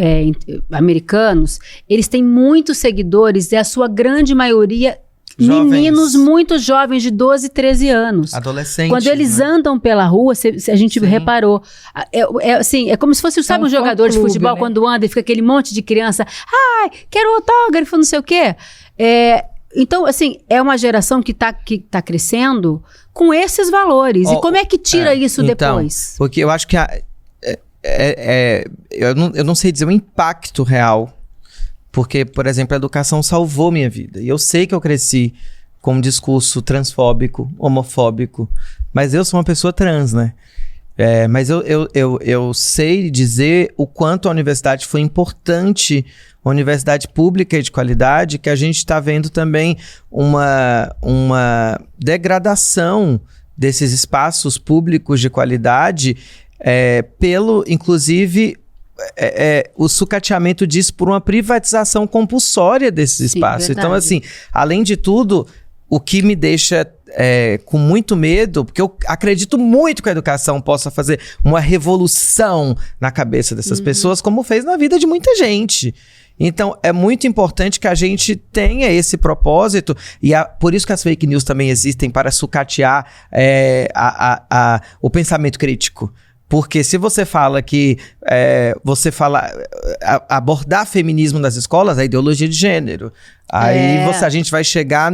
americanos, eles têm muitos seguidores e a sua grande maioria Jovens. meninos muito jovens de 12, 13 anos. Adolescentes. Quando eles andam pela rua, a gente reparou, assim, é como se fosse, sabe, um jogador de futebol, né? Quando anda e fica aquele monte de criança, ai, quero autógrafo, não sei o quê. Então, assim, é uma geração que tá crescendo com esses valores. E como é que tira isso depois? Porque eu acho que eu não sei dizer o impacto real. Porque, por exemplo, a educação salvou minha vida. E eu sei que eu cresci com um discurso transfóbico, homofóbico. Mas eu sou uma pessoa trans, né? Mas eu sei dizer o quanto a universidade foi importante, uma universidade pública e de qualidade, que a gente está vendo também uma degradação desses espaços públicos de qualidade pelo, inclusive, o sucateamento disso por uma privatização compulsória desses espaços. Verdade. Então, assim, além de tudo, o que me deixa com muito medo, porque eu acredito muito que a educação possa fazer uma revolução na cabeça dessas pessoas, como fez na vida de muita gente. Então, é muito importante que a gente tenha esse propósito, e por isso que as fake news também existem, para sucatear o pensamento crítico. Porque se você fala que abordar feminismo nas escolas é ideologia de gênero. Aí a gente vai chegar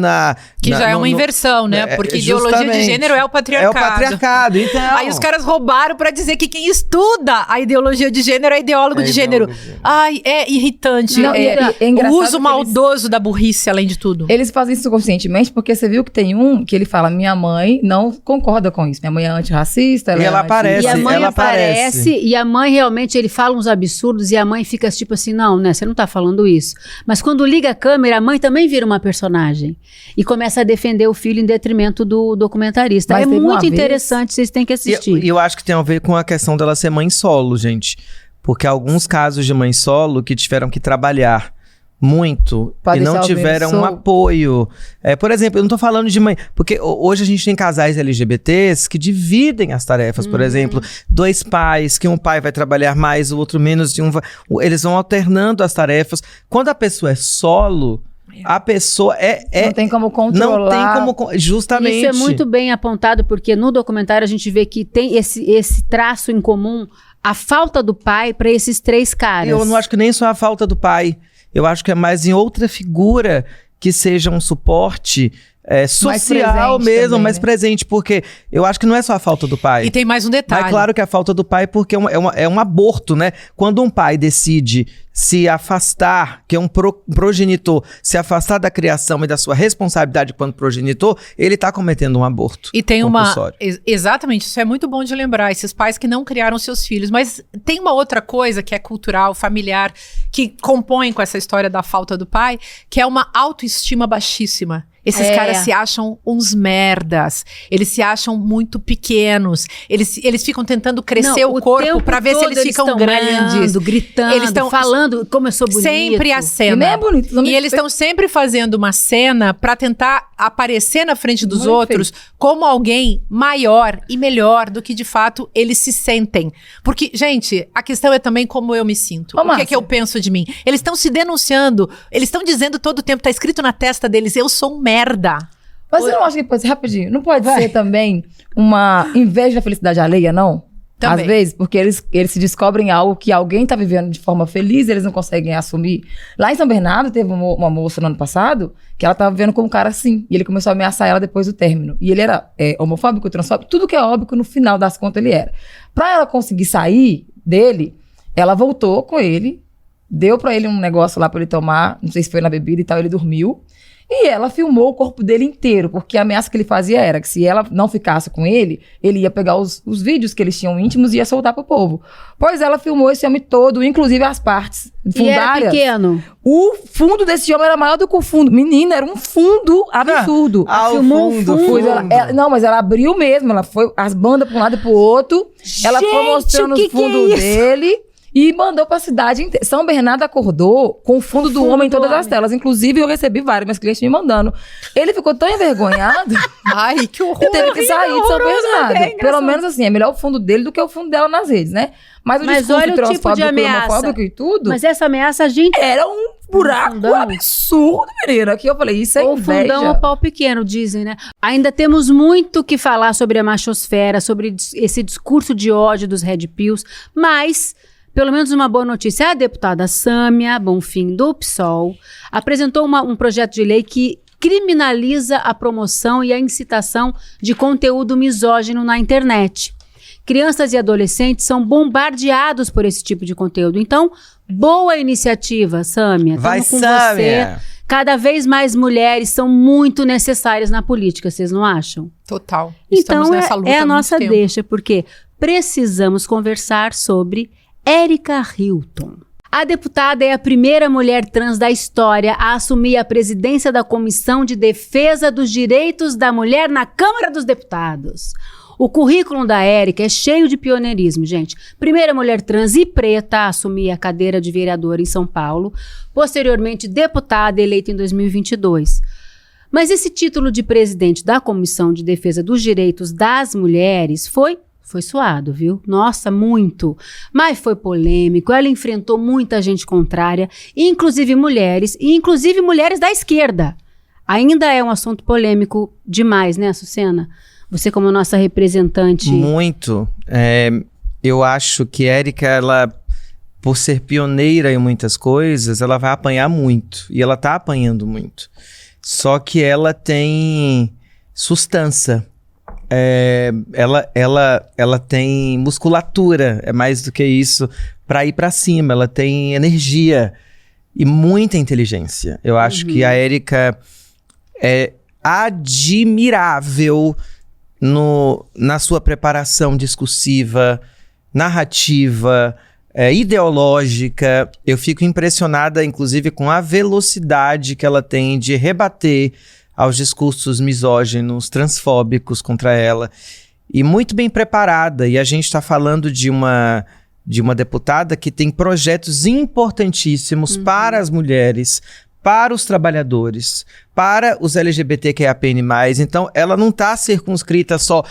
já é uma inversão, né? Porque ideologia de gênero é o patriarcado. É o patriarcado, então. Aí os caras roubaram pra dizer que quem estuda a ideologia de gênero é ideólogo de gênero. Ai, é irritante. Não, é o uso maldoso da burrice, além de tudo. Eles fazem isso conscientemente porque você viu que tem um que ele fala, minha mãe não concorda com isso. Minha mãe é antirracista. E ela aparece. E a mãe ela aparece, e a mãe realmente, ele fala uns absurdos e a mãe fica tipo assim, não, né, você não tá falando isso. Mas quando liga a câmera, a mãe também vira uma personagem e começa a defender o filho em detrimento do documentarista. Mas é muito interessante, vocês têm que assistir. E eu acho que tem a ver com a questão dela ser mãe solo, gente. Porque alguns casos de mãe solo que tiveram que trabalhar muito e não tiveram um apoio. Por exemplo, eu não tô falando de mãe... Porque hoje a gente tem casais LGBTs que dividem as tarefas. Por exemplo, 2 pais, que um pai vai trabalhar mais, o outro menos, eles vão alternando as tarefas. Quando a pessoa é solo, A pessoa não tem como controlar. Não tem como... Justamente. Isso é muito bem apontado, porque no documentário a gente vê que tem esse traço em comum, a falta do pai para esses 3 caras. Eu não acho que nem só a falta do pai. Eu acho que é mais em outra figura que seja um suporte social mesmo, também, mais né? presente. Porque eu acho que não é só a falta do pai. E tem mais um detalhe. Mas claro que a falta do pai, porque é um aborto, né? Quando um pai decide se afastar, que é um progenitor, se afastar da criação e da sua responsabilidade quanto progenitor, ele tá cometendo um aborto. E tem compulsório. Exatamente, isso é muito bom de lembrar, esses pais que não criaram seus filhos. Mas tem uma outra coisa que é cultural, familiar, que compõe com essa história da falta do pai, que é uma autoestima baixíssima. Esses caras se acham uns merdas. Eles se acham muito pequenos. Eles ficam tentando crescer o corpo pra ver se eles ficam grandes. Malhando, gritando, Eles estão falando como eu sou bonito. Sempre a cena. E nem é bonito. E eles estão sempre fazendo uma cena pra tentar aparecer na frente dos outros como alguém maior e melhor do que de fato eles se sentem. Porque, gente, a questão é também como eu me sinto. O que é que eu penso de mim? Eles estão se denunciando, eles estão dizendo todo o tempo, tá escrito na testa deles, eu sou um merda. Mas você não acha que pode ser, rapidinho, não pode ser também uma inveja da felicidade alheia, não? Também. Às vezes, porque eles se descobrem algo que alguém tá vivendo de forma feliz, eles não conseguem assumir. Lá em São Bernardo, teve uma moça no ano passado, que ela tava vivendo com um cara assim, e ele começou a ameaçar ela depois do término. E ele era homofóbico, transfóbico, tudo que é óbvio, no final das contas ele era. Pra ela conseguir sair dele, ela voltou com ele, deu pra ele um negócio lá pra ele tomar, não sei se foi na bebida e tal, ele dormiu. E ela filmou o corpo dele inteiro, porque a ameaça que ele fazia era que se ela não ficasse com ele, ele ia pegar os vídeos que eles tinham íntimos e ia soltar pro povo. Pois ela filmou esse homem todo, inclusive as partes fundárias. E era pequeno. O fundo desse homem era maior do que o fundo. Menina, era um fundo absurdo. Filmou um fundo. Pois não, mas ela abriu mesmo, ela foi as bandas pra um lado e pro outro. Ela foi mostrando o fundo dele. E mandou pra cidade inteira. São Bernardo acordou com o fundo do homem em todas as telas. Inclusive, eu recebi vários meus clientes me mandando. Ele ficou tão envergonhado. Ai, que horror. Que teve que sair de São Bernardo. Pelo menos assim, é melhor o fundo dele do que o fundo dela nas redes, né? Mas discurso olha o tipo de ameaça. Homofóbico e tudo. Mas essa ameaça, a gente... Era um buraco absurdo, menina. Que eu falei, isso é inveja. O fundão é o pau pequeno, dizem, né? Ainda temos muito que falar sobre a machosfera, sobre esse discurso de ódio dos Red Pills, mas... Pelo menos uma boa notícia. A deputada Sâmia Bonfim, do PSOL, apresentou um projeto de lei que criminaliza a promoção e a incitação de conteúdo misógino na internet. Crianças e adolescentes são bombardeados por esse tipo de conteúdo. Então, boa iniciativa, Sâmia. Vai, Tamo com Sâmia! você. Cada vez mais mulheres são muito necessárias na política, vocês não acham? Total. Estamos Então, nessa luta é a há nossa muito tempo. deixa, porque precisamos conversar sobre Erika Hilton. A deputada é a primeira mulher trans da história a assumir a presidência da Comissão de Defesa dos Direitos da Mulher na Câmara dos Deputados. O currículo da Erika é cheio de pioneirismo, gente. Primeira mulher trans e preta a assumir a cadeira de vereadora em São Paulo, posteriormente deputada eleita em 2022. Mas esse título de presidente da Comissão de Defesa dos Direitos das Mulheres foi suado, viu? Nossa, muito. Mas foi polêmico, ela enfrentou muita gente contrária, inclusive mulheres da esquerda. Ainda é um assunto polêmico demais, né, Sucena? Você como nossa representante... Muito. Eu acho que Erika, ela, por ser pioneira em muitas coisas, ela vai apanhar muito. E ela tá apanhando muito. Só que ela tem sustância. Ela tem musculatura, é mais do que isso, para ir para cima. Ela tem energia e muita inteligência. Eu acho que a Erika é admirável na sua preparação discursiva, narrativa, ideológica. Eu fico impressionada, inclusive, com a velocidade que ela tem de rebater aos discursos misóginos, transfóbicos contra ela, e muito bem preparada. E a gente está falando de uma deputada que tem projetos importantíssimos para as mulheres, para os trabalhadores, para os LGBTQIAPN+. Então, ela não está circunscrita só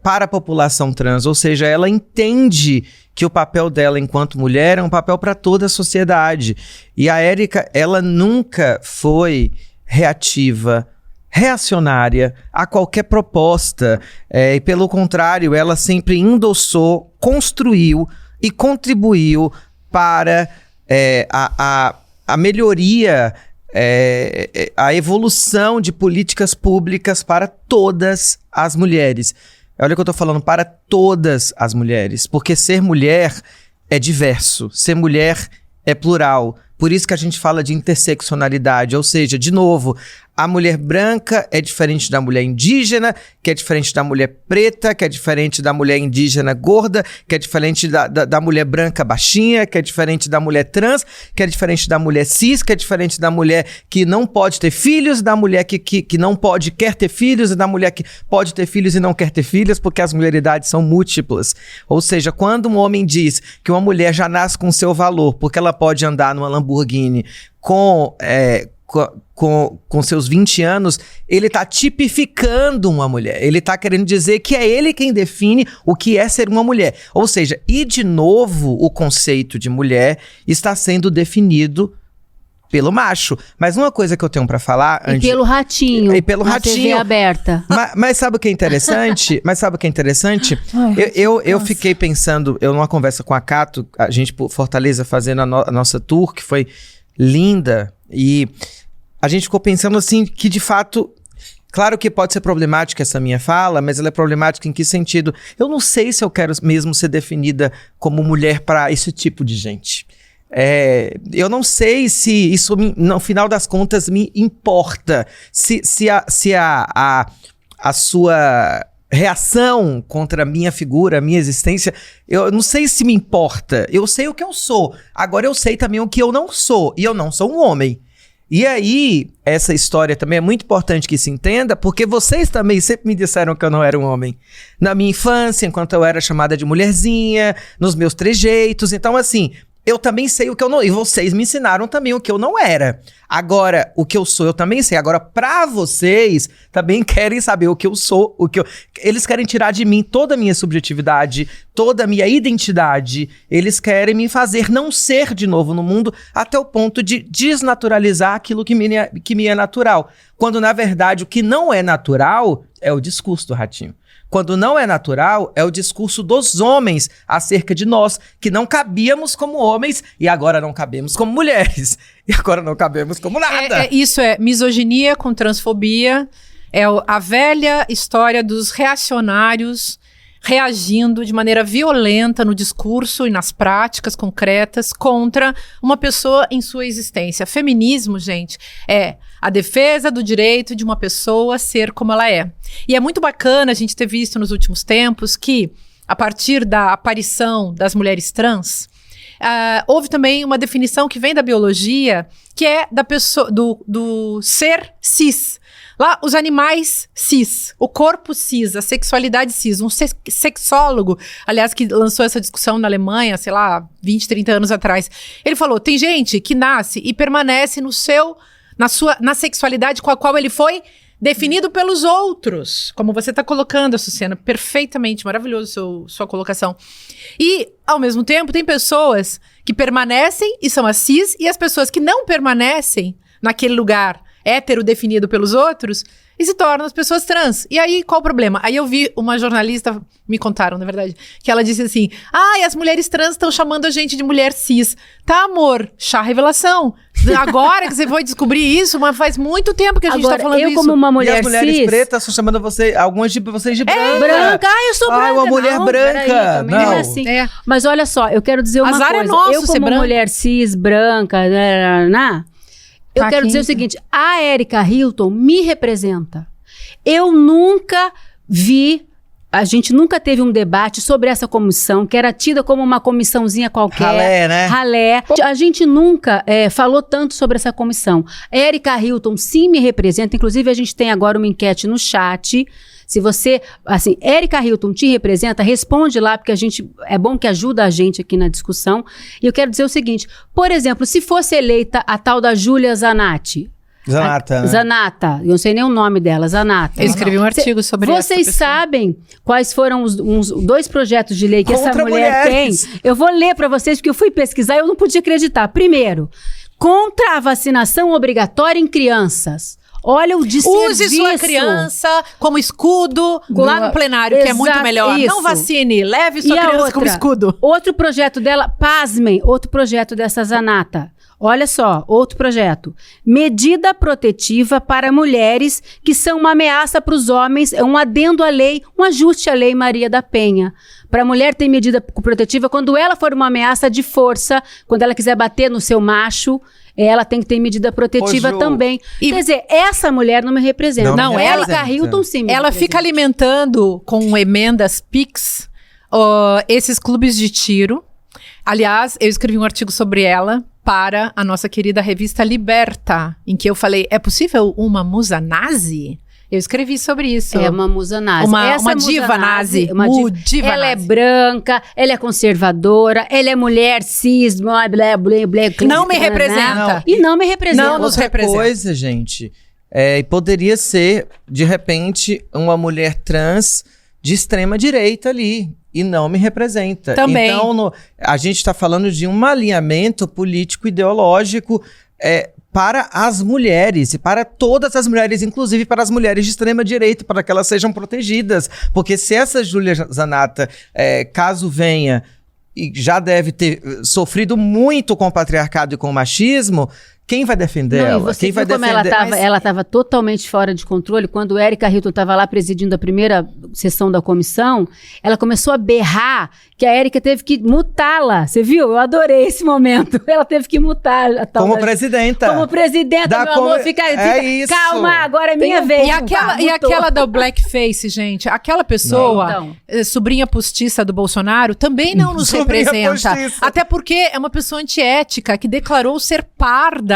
para a população trans, ou seja, ela entende que o papel dela enquanto mulher é um papel para toda a sociedade. E a Érica, ela nunca foi reativa, reacionária a qualquer proposta. E pelo contrário, ela sempre endossou, construiu e contribuiu para a melhoria, a evolução de políticas públicas para todas as mulheres. Olha o que eu tô falando, para todas as mulheres. Porque ser mulher é diverso, ser mulher é plural. Por isso que a gente fala de interseccionalidade, ou seja, de novo, a mulher branca é diferente da mulher indígena, que é diferente da mulher preta, que é diferente da mulher indígena gorda, que é diferente da mulher branca baixinha, que é diferente da mulher trans, que é diferente da mulher cis, que é diferente da mulher que não pode ter filhos, da mulher que não pode, quer ter filhos, e da mulher que pode ter filhos e não quer ter filhos, porque as mulheridades são múltiplas. Ou seja, quando um homem diz que uma mulher já nasce com seu valor, porque ela pode andar numa Lamborghini com seus 20 anos, ele tá tipificando uma mulher. Ele tá querendo dizer que é ele quem define o que é ser uma mulher. Ou seja, e de novo o conceito de mulher está sendo definido pelo macho. Mas uma coisa que eu tenho pra falar... E pelo ratinho. E pelo ratinho. TV aberta. Mas sabe o que é interessante? Eu fiquei pensando, numa conversa com a Cato, a gente por Fortaleza fazendo a nossa tour, que foi linda, e a gente ficou pensando assim, que de fato, claro que pode ser problemática essa minha fala, mas ela é problemática em que sentido? Eu não sei se eu quero mesmo ser definida como mulher para esse tipo de gente. Eu não sei se isso, no final das contas, me importa. Se a sua reação contra a minha figura, a minha existência, eu não sei se me importa. Eu sei o que eu sou. Agora eu sei também o que eu não sou. E eu não sou um homem. E aí, essa história também é muito importante que se entenda, porque vocês também sempre me disseram que eu não era um homem. Na minha infância, enquanto eu era chamada de mulherzinha, nos meus trejeitos. Então, assim, eu também sei o que eu não... E vocês me ensinaram também o que eu não era. Agora, o que eu sou, eu também sei. Agora, pra vocês, também querem saber o que eu sou, Eles querem tirar de mim toda a minha subjetividade, toda a minha identidade. Eles querem me fazer não ser de novo no mundo, até o ponto de desnaturalizar aquilo que me é natural. Quando, na verdade, o que não é natural é o discurso do ratinho. Quando não é natural, é o discurso dos homens acerca de nós, que não cabíamos como homens e agora não cabemos como mulheres. E agora não cabemos como nada. Isso é misoginia com transfobia, a velha história dos reacionários reagindo de maneira violenta no discurso e nas práticas concretas contra uma pessoa em sua existência. Feminismo, gente, é a defesa do direito de uma pessoa ser como ela é. E é muito bacana a gente ter visto nos últimos tempos que, a partir da aparição das mulheres trans, houve também uma definição que vem da biologia, que é da pessoa, do ser cis. Lá, os animais cis, o corpo cis, a sexualidade cis. Um sexólogo, aliás, que lançou essa discussão na Alemanha, sei lá, 20, 30 anos atrás. Ele falou, tem gente que nasce e permanece na sexualidade com a qual ele foi definido pelos outros. Como você está colocando, Açucena, perfeitamente, maravilhoso sua colocação. E, ao mesmo tempo, tem pessoas que permanecem e são as cis, e as pessoas que não permanecem naquele lugar hétero definido pelos outros e se tornam as pessoas trans. E aí, qual o problema? Aí eu vi uma jornalista, me contaram, na verdade, que ela disse assim, as mulheres trans estão chamando a gente de mulher cis. Tá, amor, chá revelação. Agora que você foi descobrir isso, mas faz muito tempo que a gente tá falando isso. Eu como uma mulher cis... E as mulheres pretas estão chamando algumas de vocês de branca. Branca, eu sou branca. Uma mulher branca. Não é assim. Mas olha só, eu quero dizer uma coisa. Azar é nosso, eu como mulher cis, branca, eu quero dizer o seguinte, a Erika Hilton me representa. Eu nunca vi, a gente nunca teve um debate sobre essa comissão, que era tida como uma comissãozinha qualquer. Ralé, né? Ralé. A gente nunca falou tanto sobre essa comissão. Erika Hilton sim me representa, inclusive a gente tem agora uma enquete no chat. Se você, assim, Erika Hilton te representa, responde lá, porque é bom que ajuda a gente aqui na discussão. E eu quero dizer o seguinte, por exemplo, se fosse eleita a tal da Júlia Zanatti, Zanata. Eu não sei nem o nome dela, Zanata. Eu escrevi um artigo sobre isso. Vocês sabem quais foram os 2 projetos de lei que Contra essa mulher mulheres. tem? Eu vou ler para vocês, porque eu fui pesquisar e eu não podia acreditar. Primeiro, contra a vacinação obrigatória em crianças. Olha o desserviço. Use sua criança como escudo lá no plenário, que é muito melhor. Isso. Não vacine, leve sua E a criança outra? como escudo. Outro projeto dela, pasmem, outro projeto dessa Zanata. Olha só, outro projeto. Medida protetiva para mulheres que são uma ameaça para os homens, é um adendo à lei, um ajuste à lei Maria da Penha. Para a mulher ter medida protetiva quando ela for uma ameaça de força, quando ela quiser bater no seu macho, ela tem que ter medida protetiva também. Quer dizer, essa mulher não me representa. Não Érica representa. Hilton sim me Ela representa. fica alimentando com emendas PIX esses clubes de tiro. Aliás, eu escrevi um artigo sobre ela para a nossa querida revista Liberta, em que eu falei, é possível uma musa nazi? Eu escrevi sobre isso. É uma musa nazi. Uma musa diva nazi. Uma diva. Ela é branca, ela é conservadora, ela é mulher cis, blá, blá, blá, blá, Não me representa. E não me representa. Não nos Outra representa. coisa, gente, poderia ser, de repente, uma mulher trans de extrema direita ali. E não me representa. Também. Então, a gente está falando de um alinhamento político-ideológico para as mulheres, e para todas as mulheres, inclusive para as mulheres de extrema-direita, para que elas sejam protegidas. Porque se essa Júlia Zanata, caso venha, e já deve ter sofrido muito com o patriarcado e com o machismo, quem vai defender Não, e ela? você Quem vai viu como defender? ela estava totalmente fora de controle? Quando Érica Hilton estava lá presidindo a primeira sessão da comissão, ela começou a berrar que a Érica teve que mutá-la. Você viu? Eu adorei esse momento. Ela teve que mutar a tal Como da- presidenta. Como presidenta, meu amor, fica isso. calma, agora é minha Tem um vez. E aquela da blackface, gente, aquela pessoa, Não. sobrinha postiça do Bolsonaro, também não nos Sobrinha representa. postiça. Até porque é uma pessoa antiética que declarou ser parda.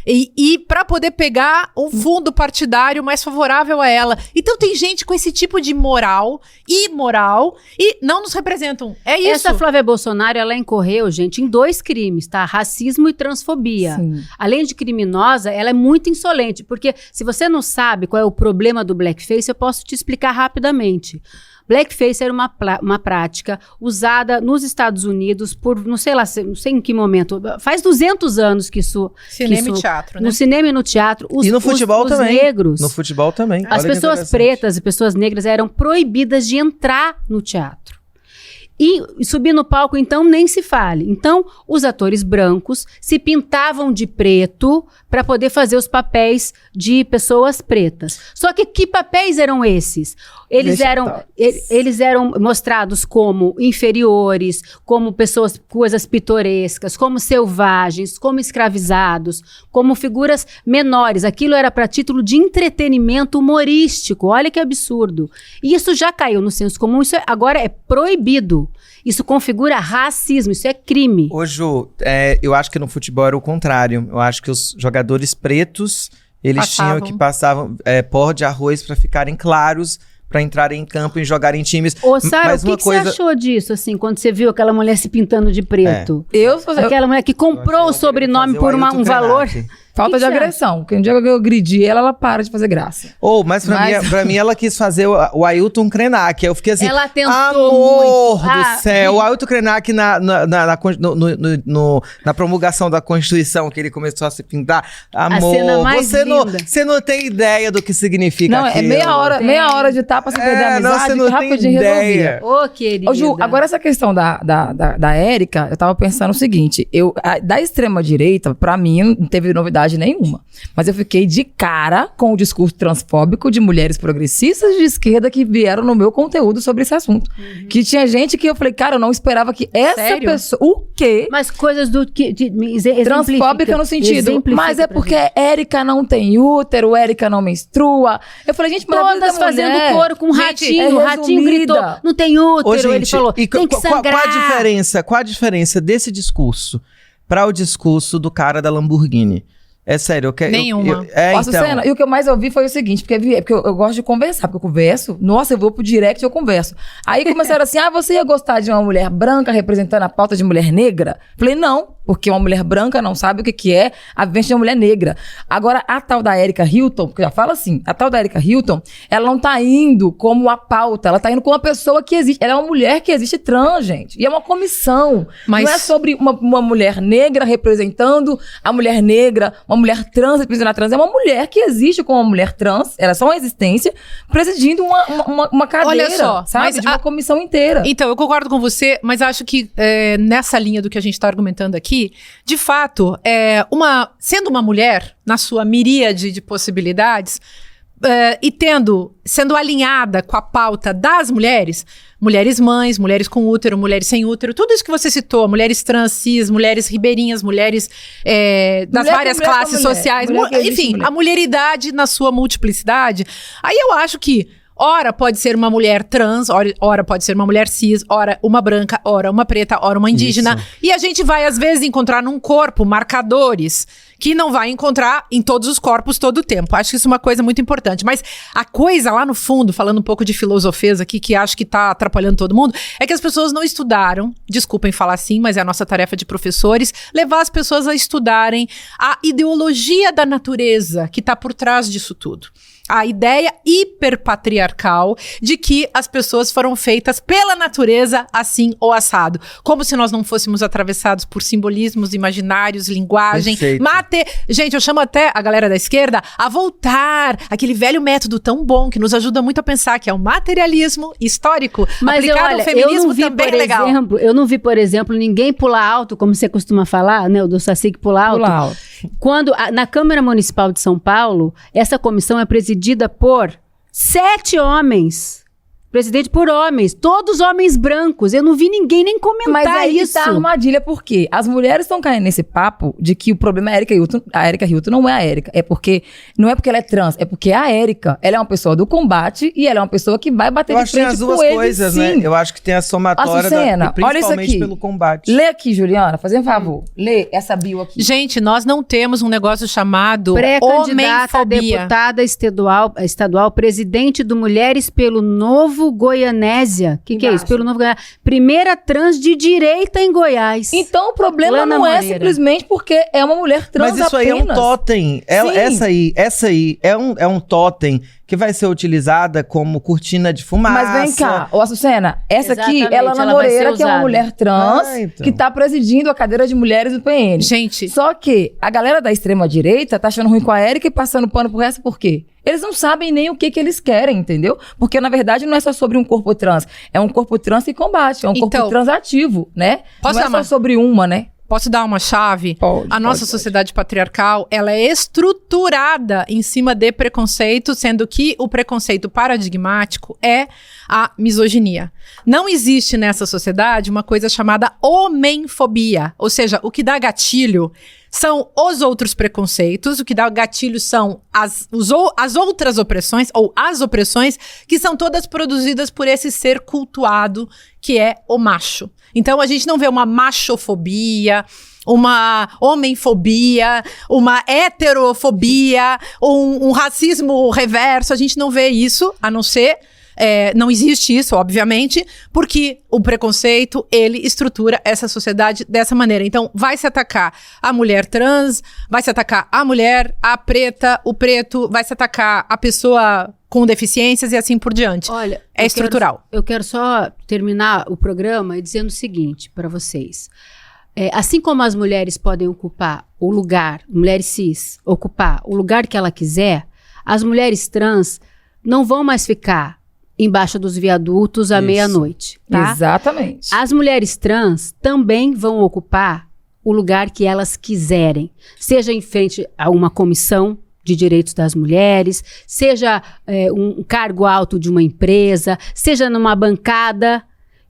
E para poder pegar um fundo partidário mais favorável a ela. Então tem gente com esse tipo de moral e imoral e não nos representam. É isso. Essa Flávia Bolsonaro, ela incorreu, gente, em 2 crimes, tá? Racismo e transfobia. Sim. Além de criminosa, ela é muito insolente, porque se você não sabe qual é o problema do blackface, eu posso te explicar rapidamente. Blackface era uma prática usada nos Estados Unidos por, não sei em que momento, faz 200 anos que isso... Cinema e teatro, né? No cinema e no teatro. E no futebol os também. negros... No futebol também. As Olha que pessoas interessante. pretas e pessoas negras eram proibidas de entrar no teatro. E subir no palco, então, nem se fale. Então, os atores brancos se pintavam de preto para poder fazer os papéis de pessoas pretas. Só que papéis eram esses? Eles eram mostrados como inferiores, como pessoas, coisas pitorescas, como selvagens, como escravizados, como figuras menores. Aquilo era para título de entretenimento humorístico. Olha que absurdo. E isso já caiu no senso comum, isso agora é proibido. Isso configura racismo, isso é crime. Ô, Ju, eu acho que no futebol era o contrário. Eu acho que os jogadores pretos, eles tinham que passar pó de arroz para ficarem claros, para entrarem em campo e jogarem em times. Ô, Sara, Mas o que você achou disso, assim, quando você viu aquela mulher se pintando de preto? Aquela mulher que comprou o sobrenome por um valor... Falta Que de você agressão. Porque um dia que eu agredi ela para de fazer graça. Mas pra mim ela quis fazer o Ailton Krenak. Eu fiquei assim, Ela tentou amor muito. do céu. O Ailton Krenak na promulgação da Constituição, que ele começou a se pintar. Amor, cena mais linda. você não tem ideia do que significa Não, aquilo. é meia hora de tapa sem perder a amizade, você não que rapidinho tem resolvia. ideia. Ô, querida. Ô, Ju, agora essa questão da Érica, eu tava pensando o seguinte, da extrema-direita, pra mim, não teve novidade nenhuma. Mas eu fiquei de cara com o discurso transfóbico de mulheres progressistas de esquerda que vieram no meu conteúdo sobre esse assunto. Que tinha gente que eu falei, cara, eu não esperava que essa Sério? pessoa... O quê? Mas coisas do que... Transfóbica no sentido, mas é porque Érica não tem útero, Érica não menstrua. Eu falei, gente, mas a vida todas da fazendo mulher, coro com um gente, ratinho. O é ratinho resumida. gritou, não tem útero. Ô, gente, ele falou, e tem que sangrar. Qual a diferença desse discurso para o discurso do cara da Lamborghini? É sério, eu quero... Nenhuma. Posso então, cena? E o que eu mais ouvi foi o seguinte, porque eu gosto de conversar, porque eu converso, nossa, eu vou pro direct e eu converso. Aí começaram assim, você ia gostar de uma mulher branca representando a pauta de mulher negra? Falei, não. Porque uma mulher branca não sabe o que é a vivência de uma mulher negra. Agora, a tal da Erika Hilton, porque já fala assim, a tal da Erika Hilton, ela não tá indo como a pauta, ela tá indo como uma pessoa que existe. Ela é uma mulher que existe trans, gente. E é uma comissão. Mas... Não é sobre uma mulher negra representando a mulher negra, uma mulher trans representando a trans. É uma mulher que existe como uma mulher trans, ela é só uma existência, presidindo uma cadeira, olha só, sabe? mas de uma comissão inteira. Então, eu concordo com você, mas acho que nessa linha do que a gente está argumentando aqui, de fato, sendo uma mulher, na sua miríade de possibilidades, e sendo alinhada com a pauta das mulheres mães, mulheres com útero, mulheres sem útero, tudo isso que você citou, mulheres trans, cis, mulheres ribeirinhas, mulheres das várias classes sociais, enfim, a mulheridade na sua multiplicidade, aí eu acho que ora pode ser uma mulher trans, ora pode ser uma mulher cis, ora uma branca, ora uma preta, ora uma indígena. Isso. E a gente vai, às vezes, encontrar num corpo marcadores que não vai encontrar em todos os corpos todo o tempo. Acho que isso é uma coisa muito importante. Mas a coisa lá no fundo, falando um pouco de filosofesa aqui, que acho que tá atrapalhando todo mundo, é que as pessoas não estudaram, desculpem falar assim, mas é a nossa tarefa de professores, levar as pessoas a estudarem a ideologia da natureza que tá por trás disso tudo. A ideia hiperpatriarcal de que as pessoas foram feitas pela natureza assim ou assado. Como se nós não fôssemos atravessados por simbolismos imaginários, linguagem, Gente, eu chamo até a galera da esquerda a voltar aquele velho método tão bom que nos ajuda muito a pensar, que é o materialismo histórico. Mas aplicado ao feminismo também é legal. Eu não vi, por exemplo, ninguém pular alto, como você costuma falar, né? O do Saci que pula alto. Quando, na Câmara Municipal de São Paulo, essa comissão é presidida por 7 homens. Presidente por homens, todos homens brancos. Eu não vi ninguém nem comentar mas aí isso. Mas tá a armadilha, por quê? As mulheres estão caindo nesse papo de que o problema é a Erika Hilton. A Erika Hilton não é a Erika. Não é porque ela é trans, é porque a Erika, ela é uma pessoa do combate e ela é uma pessoa que vai bater de frente com ele. Eu acho que tem as duas coisas, né? Eu acho que tem a somatória, Açucena, olha isso aqui. Pelo combate. Lê aqui, Juliana, fazendo um favor. Lê essa bio aqui. Gente, nós não temos um negócio chamado pré-candidata deputada estadual, presidente do Mulheres pelo Novo Goianésia. O que é isso? Pelo Novo Goianésia. Primeira trans de direita em Goiás. Então o problema Lana não é Moreira. Simplesmente porque é uma mulher trans apenas. Mas isso aí é um totem. Essa aí é um totem que vai ser utilizada como cortina de fumaça. Mas vem cá, Açucena, essa aqui é Lana Moreira, que é uma mulher trans, que tá presidindo a cadeira de mulheres do PN. Gente. Só que a galera da extrema-direita tá achando ruim com a Erika e passando pano pro resto, por quê? Eles não sabem nem o que eles querem, entendeu? Porque, na verdade, não é só sobre um corpo trans. É um corpo trans que combate. É um corpo transativo, né? Não é só sobre uma, né? Posso dar uma chave? A nossa sociedade patriarcal, ela é estruturada em cima de preconceito, sendo que o preconceito paradigmático é a misoginia. Não existe nessa sociedade uma coisa chamada homenfobia, ou seja, o que dá gatilho são os outros preconceitos, o que dá gatilho são as outras opressões, ou as opressões, que são todas produzidas por esse ser cultuado, que é o macho. Então, a gente não vê uma machofobia, uma homenfobia, uma heterofobia, um racismo reverso. A gente não vê isso, a não ser... não existe isso, obviamente, porque o preconceito, ele estrutura essa sociedade dessa maneira. Então, vai se atacar a mulher trans, vai se atacar a mulher, a preta, o preto, vai se atacar a pessoa com deficiências e assim por diante. Olha, é estrutural. Eu quero só terminar o programa dizendo o seguinte para vocês. Assim como as mulheres podem ocupar o lugar, mulheres cis, ocupar o lugar que ela quiser, as mulheres trans não vão mais ficar embaixo dos viadutos à meia-noite, tá? Exatamente. As mulheres trans também vão ocupar o lugar que elas quiserem, seja em frente a uma comissão de direitos das mulheres, seja um cargo alto de uma empresa, seja numa bancada,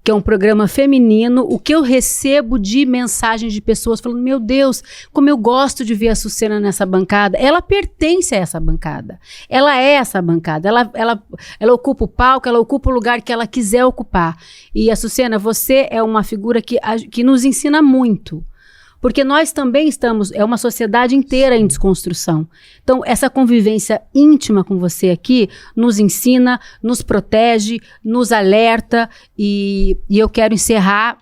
que é um programa feminino. O que eu recebo de mensagens de pessoas falando, meu Deus, como eu gosto de ver a Açucena nessa bancada. Ela pertence a essa bancada. Ela é essa bancada. Ela ocupa o palco, ela ocupa o lugar que ela quiser ocupar. E, Açucena, você é uma figura que nos ensina muito. Porque nós também é uma sociedade inteira em desconstrução. Então, essa convivência íntima com você aqui nos ensina, nos protege, nos alerta. E eu quero encerrar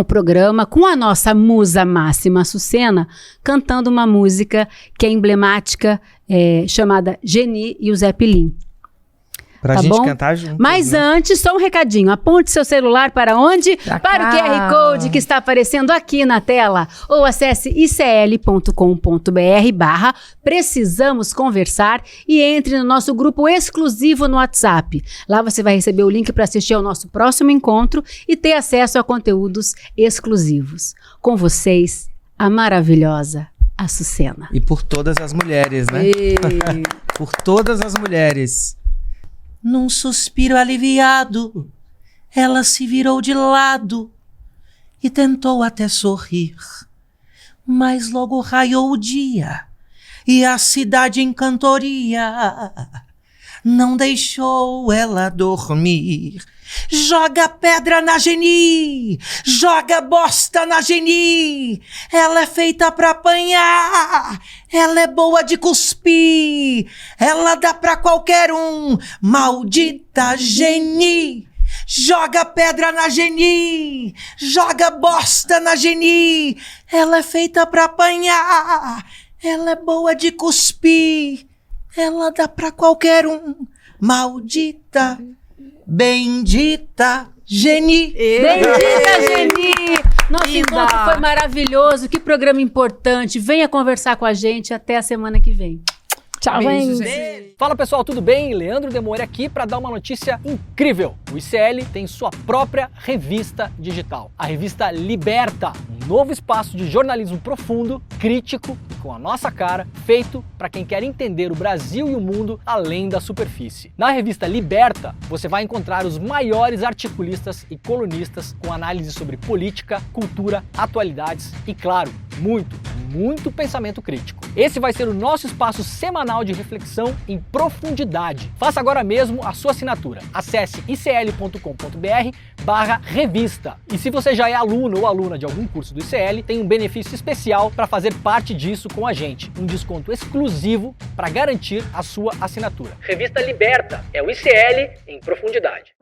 o programa com a nossa musa máxima, Açucena, cantando uma música que é emblemática, chamada Geni e o Zé Pilim. Pra Tá gente bom? cantar junto. Mas né? antes, só um recadinho. Aponte seu celular para onde? Pra Para o cá. QR Code que está aparecendo aqui na tela. Ou acesse icl.com.br/precisamos conversar e entre no nosso grupo exclusivo no WhatsApp. Lá você vai receber o link para assistir ao nosso próximo encontro e ter acesso a conteúdos exclusivos. Com vocês, a maravilhosa Açucena. E por todas as mulheres, né? Por todas as mulheres. Num suspiro aliviado, ela se virou de lado e tentou até sorrir. Mas logo raiou o dia e a cidade em cantoria não deixou ela dormir. Joga pedra na Geni, joga bosta na Geni. Ela é feita pra apanhar, ela é boa de cuspir, ela dá pra qualquer um, maldita Geni. Joga pedra na Geni, joga bosta na Geni. Ela é feita pra apanhar, ela é boa de cuspir, ela dá pra qualquer um, maldita bendita Geni. Bendita Geni! Nosso Linda. encontro foi maravilhoso, que programa importante. Venha conversar com a gente até a semana que vem. Tchau, Beijo, gente. gente. Fala pessoal, tudo bem? Leandro Demore aqui para dar uma notícia incrível. O ICL tem sua própria revista digital, a revista Liberta, um novo espaço de jornalismo profundo, crítico, com a nossa cara, feito para quem quer entender o Brasil e o mundo além da superfície. Na revista Liberta, você vai encontrar os maiores articulistas e colunistas com análise sobre política, cultura, atualidades e, claro, muito pensamento crítico. Esse vai ser o nosso espaço semanal de reflexão em profundidade. Faça agora mesmo a sua assinatura. Acesse icl.com.br/revista. E se você já é aluno ou aluna de algum curso do ICL, tem um benefício especial para fazer parte disso com a gente. Um desconto exclusivo para garantir a sua assinatura. Revista Liberta é o ICL em profundidade.